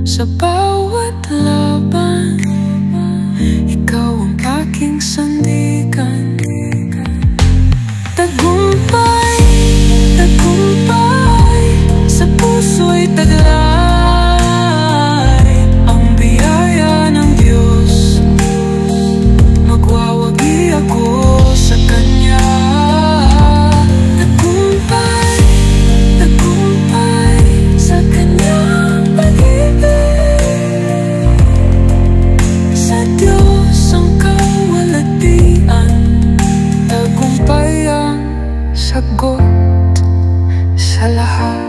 Sa bawat laban, ikaw ang aking sandigan. Tagumpay, tagumpay sa puso'y taglay. Ang biyaya ng Diyos, magwawagi ako sa Kanya. Tagumpay, tagumpay sa Kanyang pag-ibig. Sa Diyos ang kawalatian, tagumpay ang sagot sa lahat.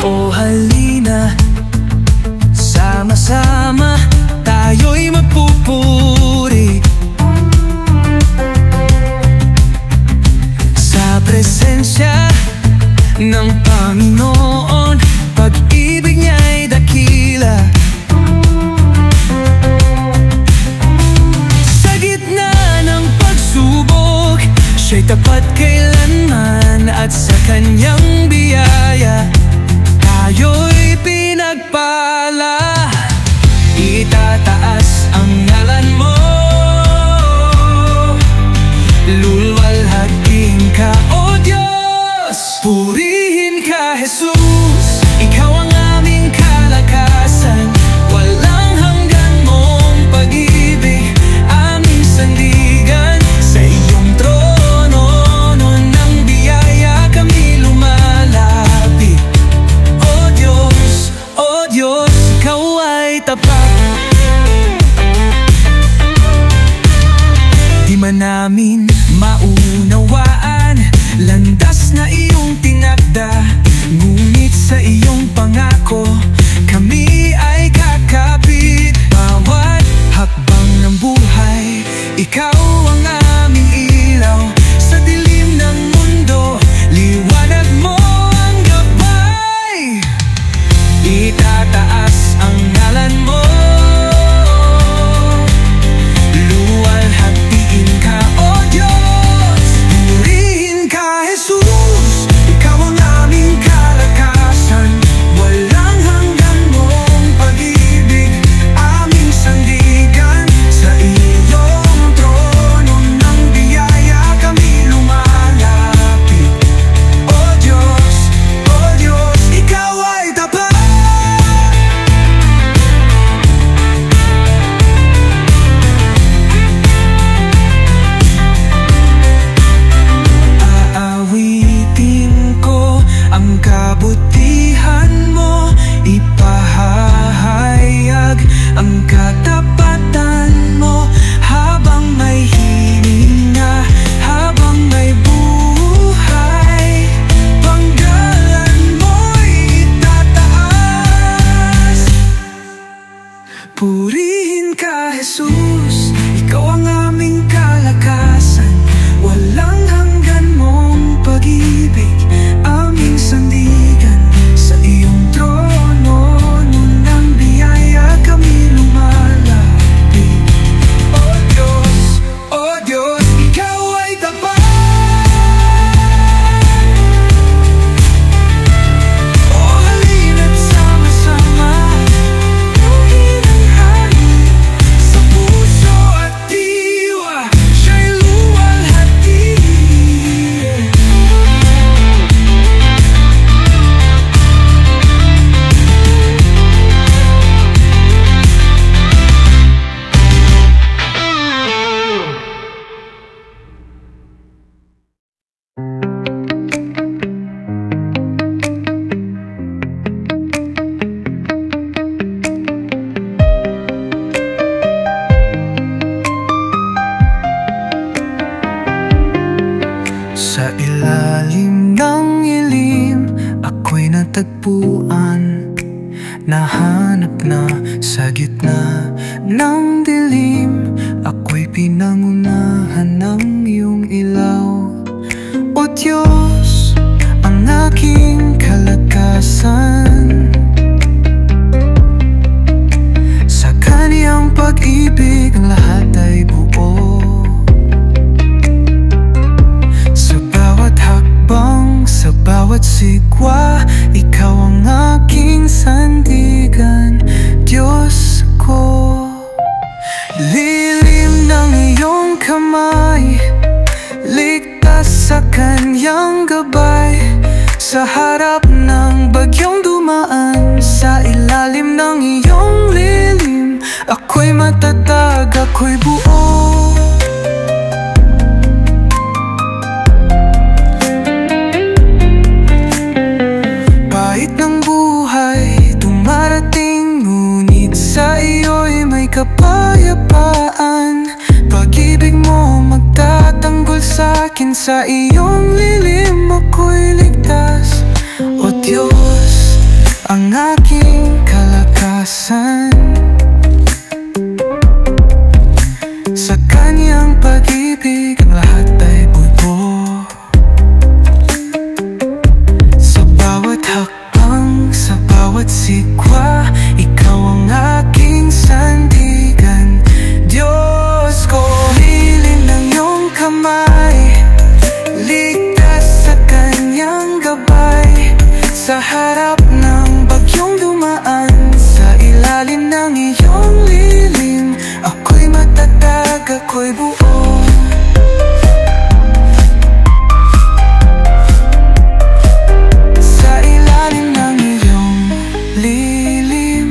O halina, sama-sama tayo'y magpupuri sa presensya itataas ang ngalan mo. Luwalhatiin ka, O Diyos. Purihin ka, Jesus. Ikaw ang aming kalakasan. Walang hanggan mong pag-ibig, aming sandigan. Sa iyong trono ng biyaya kami lumalapit. O Diyos, ikaw ay tapat. Aawitin ko ang kabutihan mo, ipahahayag ang katapatan mo. Habang may hininga, habang may buhay, panggalan mo'y itataas. Purihin ka, Jesus. Ikaw ang aming kalakasan. Walang hanggan mong pag-ibig, aming sandigan. Sa iyong trono ng biyaya kami lumalapit. O Diyos, ikaw ay tapat. O halina't sama-sama, luhin ang hangin sa puso at diwa, siya'y luwalhati. Sa ilalim ng ilim, ako'y natagpuan. Nahanap na sa gitna ng dilim, ako'y pinangunahan ng iyong ilaw. O Diyos, ang aking kalakasan. Sa kaniyang pag-ibig ang lahat ay buo. Sa bawat hakbang, sa bawat sigwa, ikaw ang aking sandigan, Diyos ko. Lilim ng iyong kamay, ligtas sa kanyang gabay. Sa harap ng bagyong dumaan, sa ilalim ng iyong lilim, ako'y matatag, ako'y buo. Pahit ng buhay dumarating, ngunit sa iyo'y may kapayapaan. Pag-ibig mo magtatanggol sa'kin, sa iyong lilim ako'y ligtas. O Diyos, ang aking kalakasan. Sa kanyang pag-ibig ang lahat ay buo. Sa bawat hakbang, sa bawat sikwa, ikaw ang aking sandigan, Diyos ko. Lilim ng iyong kamay, ligtas sa kanyang gabay. Sa harap ng bagyong dumaan, sa ilalim ng iyong lilim, ako'y matatag, ako'y buo. Sa ilalim ng iyong lilim,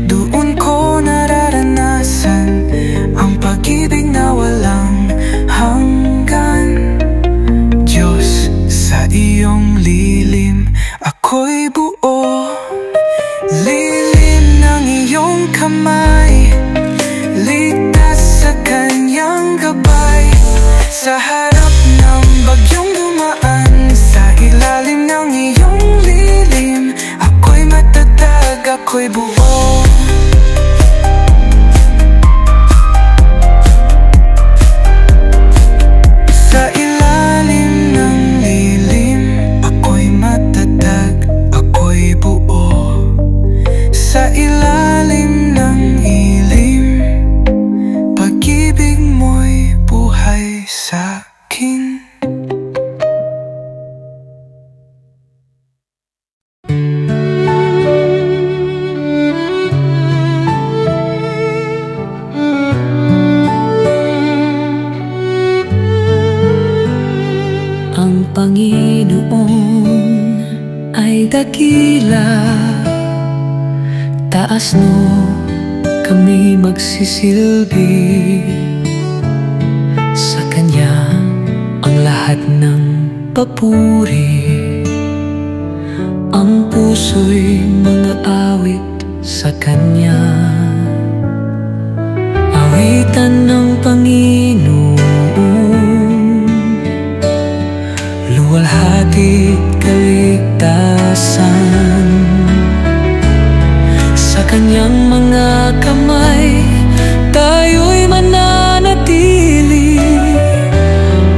doon ko nararanasan ang pag-ibig na walang hanggan. Diyos, sa iyong lilim ako'y buo. Lilim ng iyong kamay, ligtas sa kanyang gabay. Sa harap ng bagyong dumaan, sa ilalim ng iyong lilim, ako'y matatag, ako'y buo. Sa ilalim ng lilim, ako'y matatag, ako'y buo. asno kami magsisilbi. Sa Kanya ang lahat ng papuri. Ang puso'y mga awit sa Kanya. Awitan ng Panginoon, luwalhati kaligtasan. Sa Kanyang mga kamay tayo'y mananatili.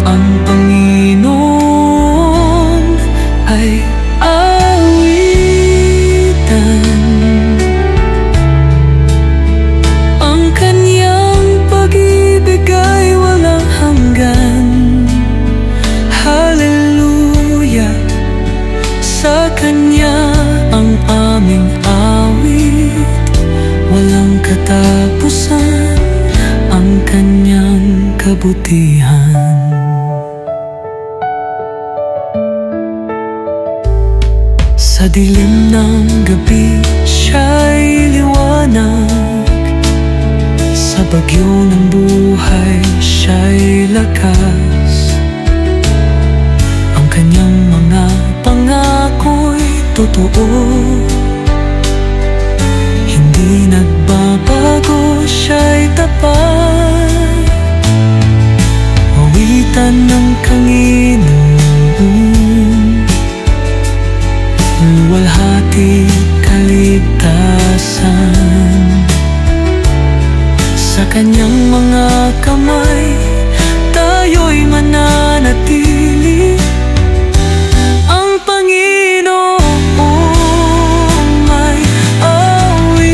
Ang Panginoon ay awitan. Ang Kanyang pag-ibig ay walang hanggan. Hallelujah! Sa Kanya ang aming awit, walang katapusan ang Kanyang kabutihan. Sa dilim ng gabi siya'y liwanag. Sa bagyo ng buhay siya'y lakas. Ang Kanyang mga pangako'y totoo. Hindi nagbabago, siya'y tapat. Awitan ng Panginoon, luwalhati kaligtasan. Sa Kanyang mga kamay tayo'y mananatili. Ang Panginoon may awitan.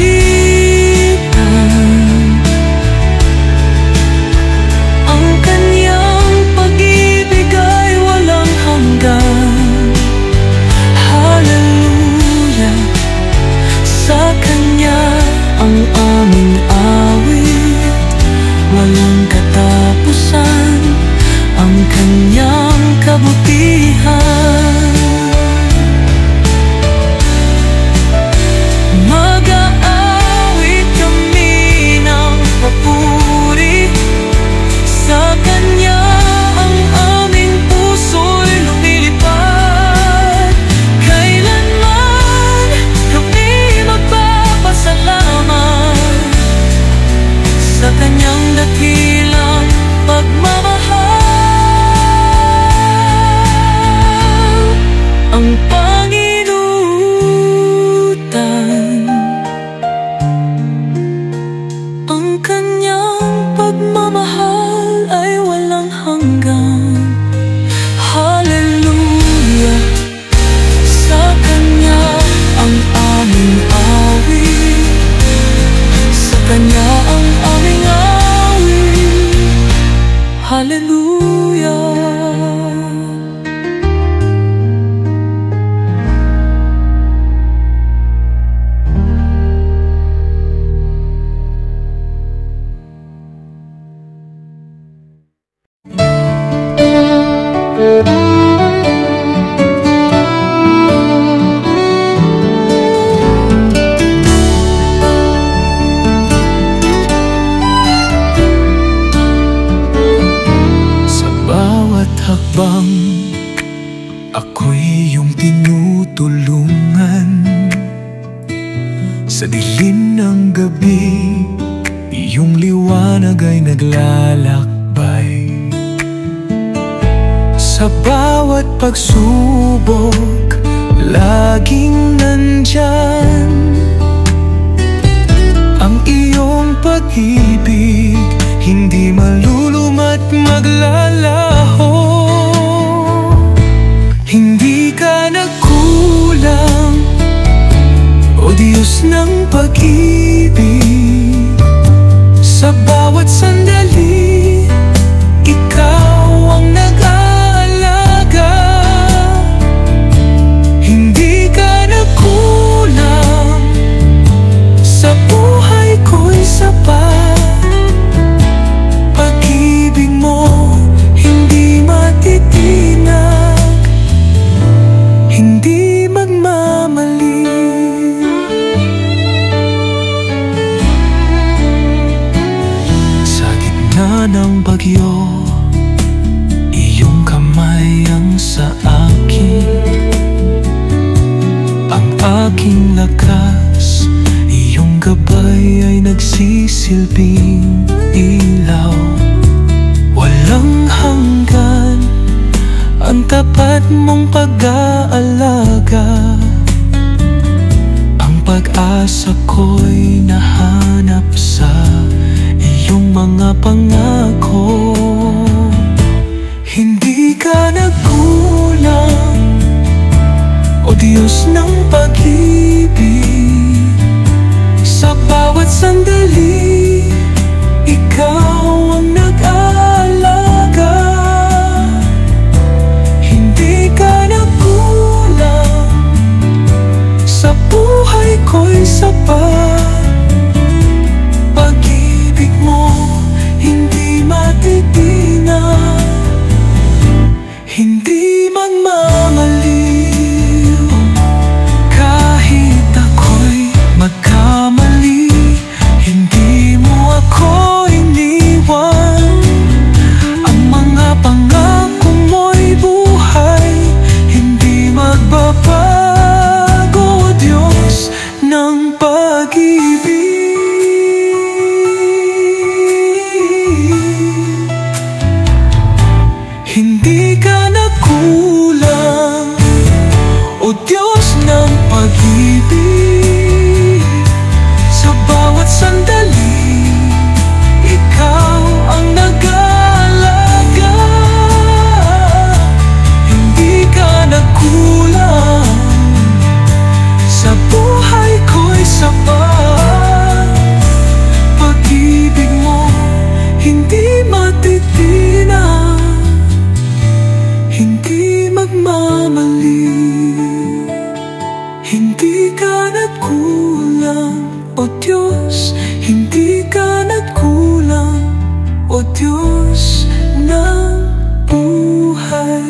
Ang Kanyang pag-ibig ay walang hanggan. Hallelujah! Sa Kanya ang aming awit, walang katapusan ang Kanyang kabutihan. Mag-aawit kami ng papuri. Sa Kanya ang aming puso'y lumilipad. Kailanman kami magpapasalamat sa Kanyang dakilang pagmamahal. Ang panginutan, ang Kanyang pagmamahal ay walang hanggan. Hallelujah! Sa Kanya ang aming awit, sa Kanya ang aming awit. Hallelujah! Sa bawat hakbang ako'y iyong tinutulungan. Sa dilim ng gabi iyong liwanag ay naglalakbay. Sa bawat pagsubok laging nandyan ang iyong pag-ibig, hindi maluluma't maglalaho. Hindi ka nagkulang, O Diyos ng pag-ibig. Sa bawat sandali Ikaw ang nag-aalaga. Hindi ka nagkulang, sa buhay ko'y sapat. Pag-ibig mo hindi matitinag, hindi magmamali. aking lakas, iyong gabay ay nagsisilbing ilaw. Walang hanggan ang tapat mong pag-aalaga. Ang pag-asa ko'y nahanap sa iyong mga pangako. Hindi ka nagkulang, O Diyos ng pag-ibig. Sa bawat sandali, Ikaw ang nag-aalaga. Hindi ka nagkulang, sa buhay ko'y sapat. Pag-ibig mo hindi matitinag, hindi magmamaliw. Kahit ako'y magkamali, hindi mo ako iniwan. Ang mga pangako mo'y buhay, hindi magbabago. O Diyos ng pag-ibig, hindi ka nagkulang. O Diyos ng pag-ibig, sa bawat sandali, Ikaw ang nag-aalaga. Hindi ka nagkulang, sa buhay ko'y sapat. Pag-ibig mo hindi matitinag, hindi magmamaliw. Hindi ka nagkulang, O Diyos, hindi ka nagkulang, O Diyos ng buhay.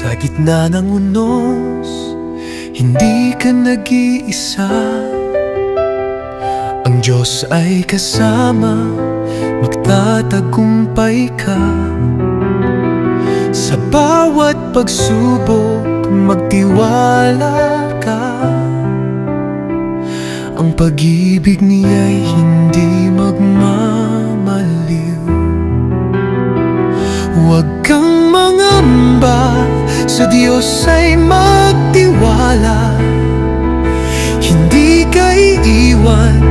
Sa gitna ng unos, hindi ka nag-iisa. Ang Diyos ay kasama, magtatagumpay ka. Sa bawat pagsubok, magtiwala ka. Ang pag-ibig niya'y hindi magmamaliw. Huwag kang mangamba, sa Diyos ay magtiwala. Hindi ka iiwan,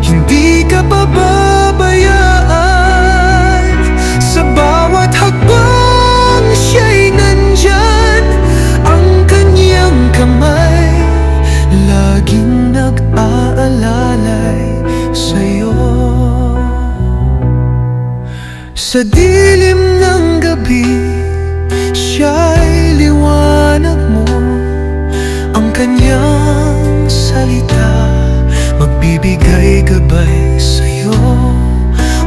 hindi ka pababayaan. Sa bawat hakbang siya'y nandyan, ang kanyang kamay laging nag-aalalay sa'yo. Sa dilim ng gabi, siya'y liwanag mo. Ang kanyang salita magbibigay gabay sa'yo.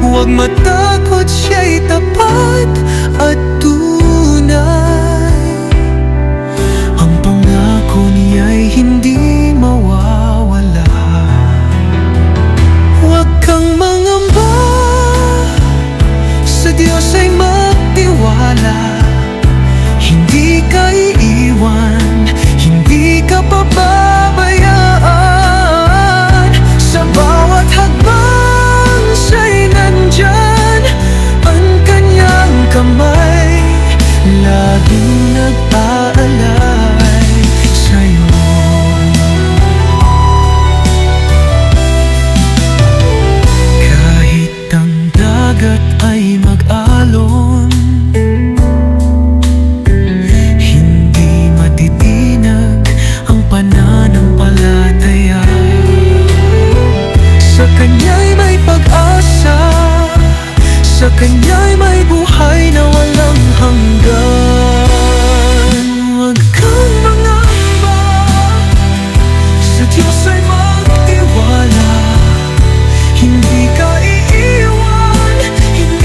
Huwag matakot, siya'y tapat at tunay. Ang pangako niya'y hindi mawawala. Huwag kang mangamba, sa Diyos ay magtiwala. Hindi ka iiwan, hindi ka pababayaan. Sa bawat hakbang siya'y nandyan, ang kanyang kamay laging nag-aalay sa'yo. Kahit ang dagat ay mag-alon, hindi matitinag ang pananampalataya. Sa Kanya'y may pag-asa, sa Kanya'y may buhay na walang hanggan. Huwag kang mangamba, sa Diyos ay magtiwala. Hindi ka iiwan, hindi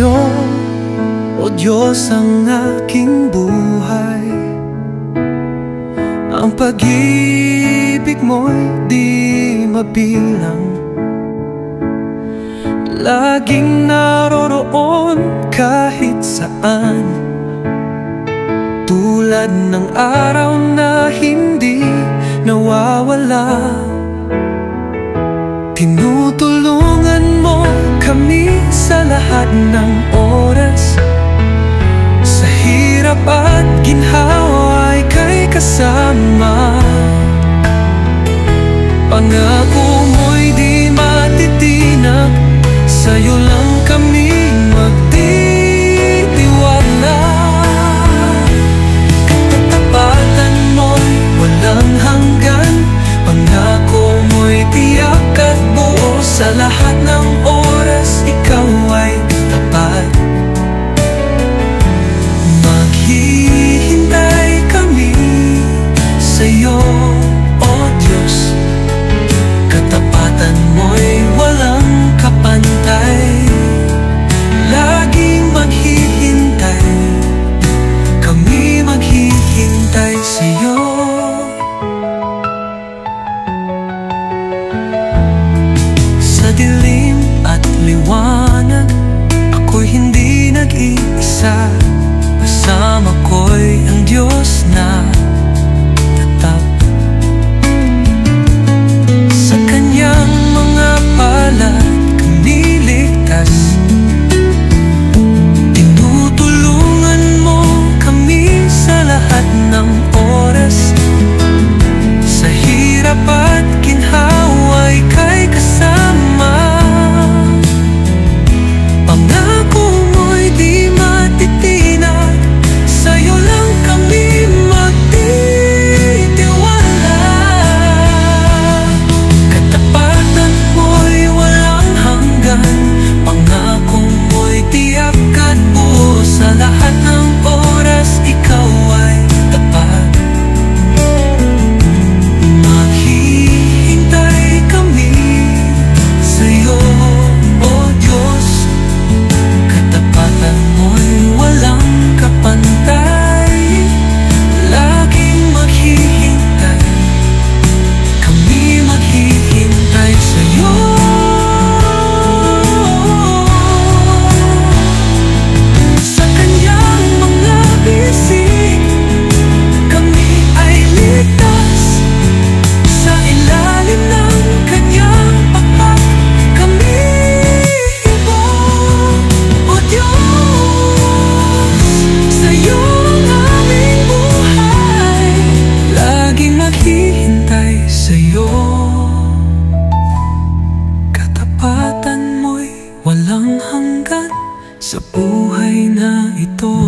sa'yo, o Diyos, ang aking buhay. Ang pag-ibig mo'y di mabilang, laging naroroon kahit saan, tulad ng araw na hindi nawawala. Tinutulungan mo kami sa lahat ng oras, sa hirap at ginhawa ika'y kasama. Pangako mo'y di matitinag, sa'yo lang kami magtitiwala. Katapatan mo'y walang hanggan, pangako mo'y tiyak at buo, sa lahat ng oras ikaw ay tapat. Maghihintay kami sa'yo, o Diyos, katapatan mo'y walang kapantay. Laging maghihintay, kami maghihintay sa'yo. Sa dilim at liwanag, ako'y hindi nag-iisa. Kasama ko'y ang Diyos na tatap. Sa kanyang mga palad kami ligtas. Tinutulungan mo kami sa lahat ng oras, sa hirap at ginhawa ika'y kasama. Pangako mo'y di matitinag, sa'yo lang kami magtitiwala. Katapatan mo'y walang hanggan, pangako mo'y tiyak at buo, sa lahat ng oras ikaw ay tapat. Maghihintay kami sa'yo, o Diyos, katapatan mo'y walang kapantay. Laging maghihintay, kami maghihintay sa'yo. Sa kanyang mga bisig kami ay ligtas, sa ilalim ng kanyang pakpak kami ibon, o Diyos, sa'yo ang aming buhay. Laging maghihintay sa'yo, katapatan mo'y walang hanggan, sa buhay na ito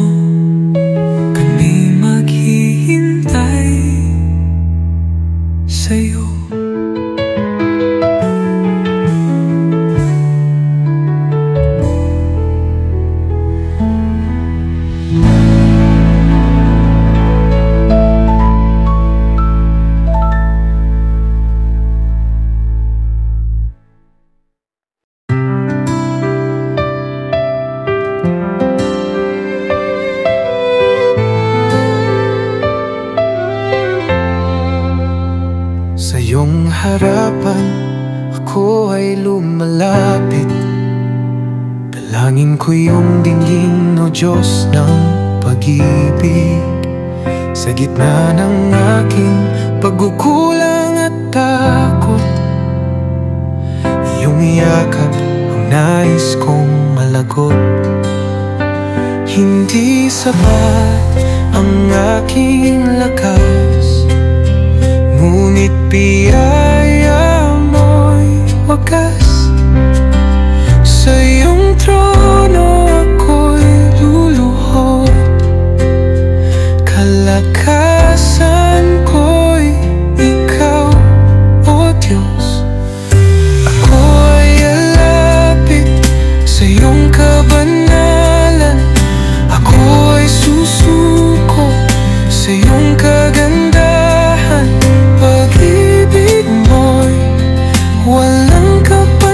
kami maghihintay sa'yo. Sa iyong harapan, ako ay lumalapit. Dalangin ko iyong dinggin, o Diyos ng pag-ibig. Sa gitna ng aking pagkukulang at takot, iyong yakap ang nais kong malagot. Hindi sapat ang aking lakas, ngunit biyaya mo'y wagas. Sa iyong trono ako'y luluhod, kalakasan ko'y ikaw, o Diyos. Ako ay alapit sa iyong kabanalan, ako ay susuko sa iyong kagandahan. Pag-ibig mo'y walang kapantay.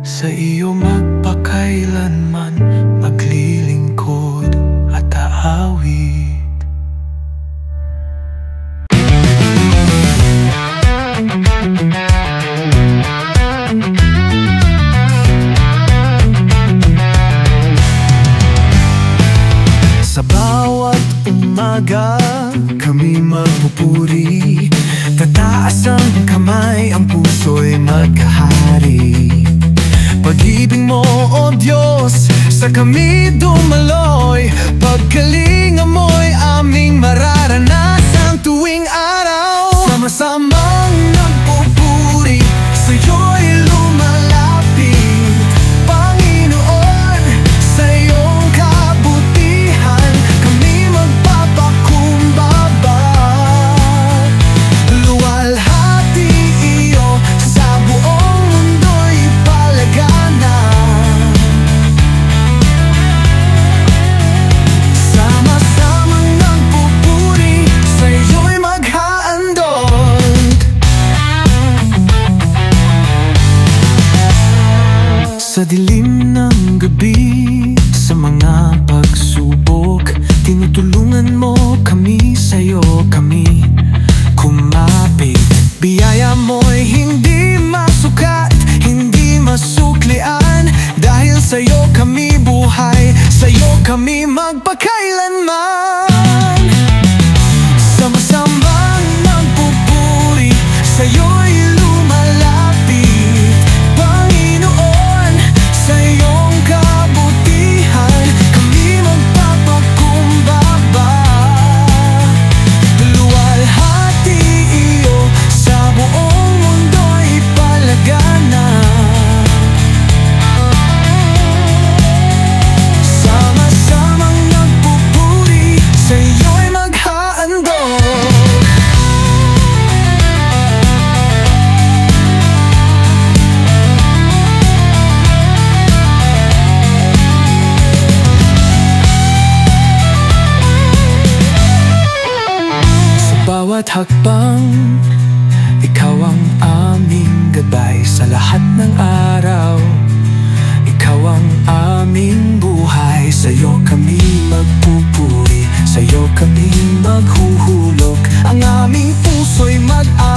Sa iyo magpakailanman maglilingkod at aawit. Sa bawat umaga kami magpupuri, tataas ang kamay, ang puso'y magkahari. Pag-ibig mo, O Diyos, sa kami dumaloy, pagkalinga mo'y aming mararanasan tuwing araw. Sama-samang nagpupuri, sa'yo'y lumalapit, Panginoon, sa iyong kabutihan kami magpapakumbaba. Luwalhati iyo sa buong mundo'y palagana. Sama-samang nagpupuri, sa iyo'y maghaandog. Sa dilim ng gabi, sa mga pagsubok, tinutulungan mo kami, sa'yo kami kumapit. Biyaya mo'y hindi masukat, hindi masuklian, dahil sa'yo kami buhay, sa'yo kami magpakailanman. Sama-samang nagpupuri, sa'yo'y lumalapit, Panginoon, sa iyong kabutihan kami magpapakumbaba. Luwalhati iyo sa buong mundo'y palagana. Sama-samang nagpupuri, sa iyo'y maghaandog. Sa bawat hakbang, ikaw ang aming gabay. Sa lahat ng araw, ikaw ang aming buhay. Sa'yo kami magpupuri, sa'yo kami maghuhulog, ang aming puso'y mag-aawit.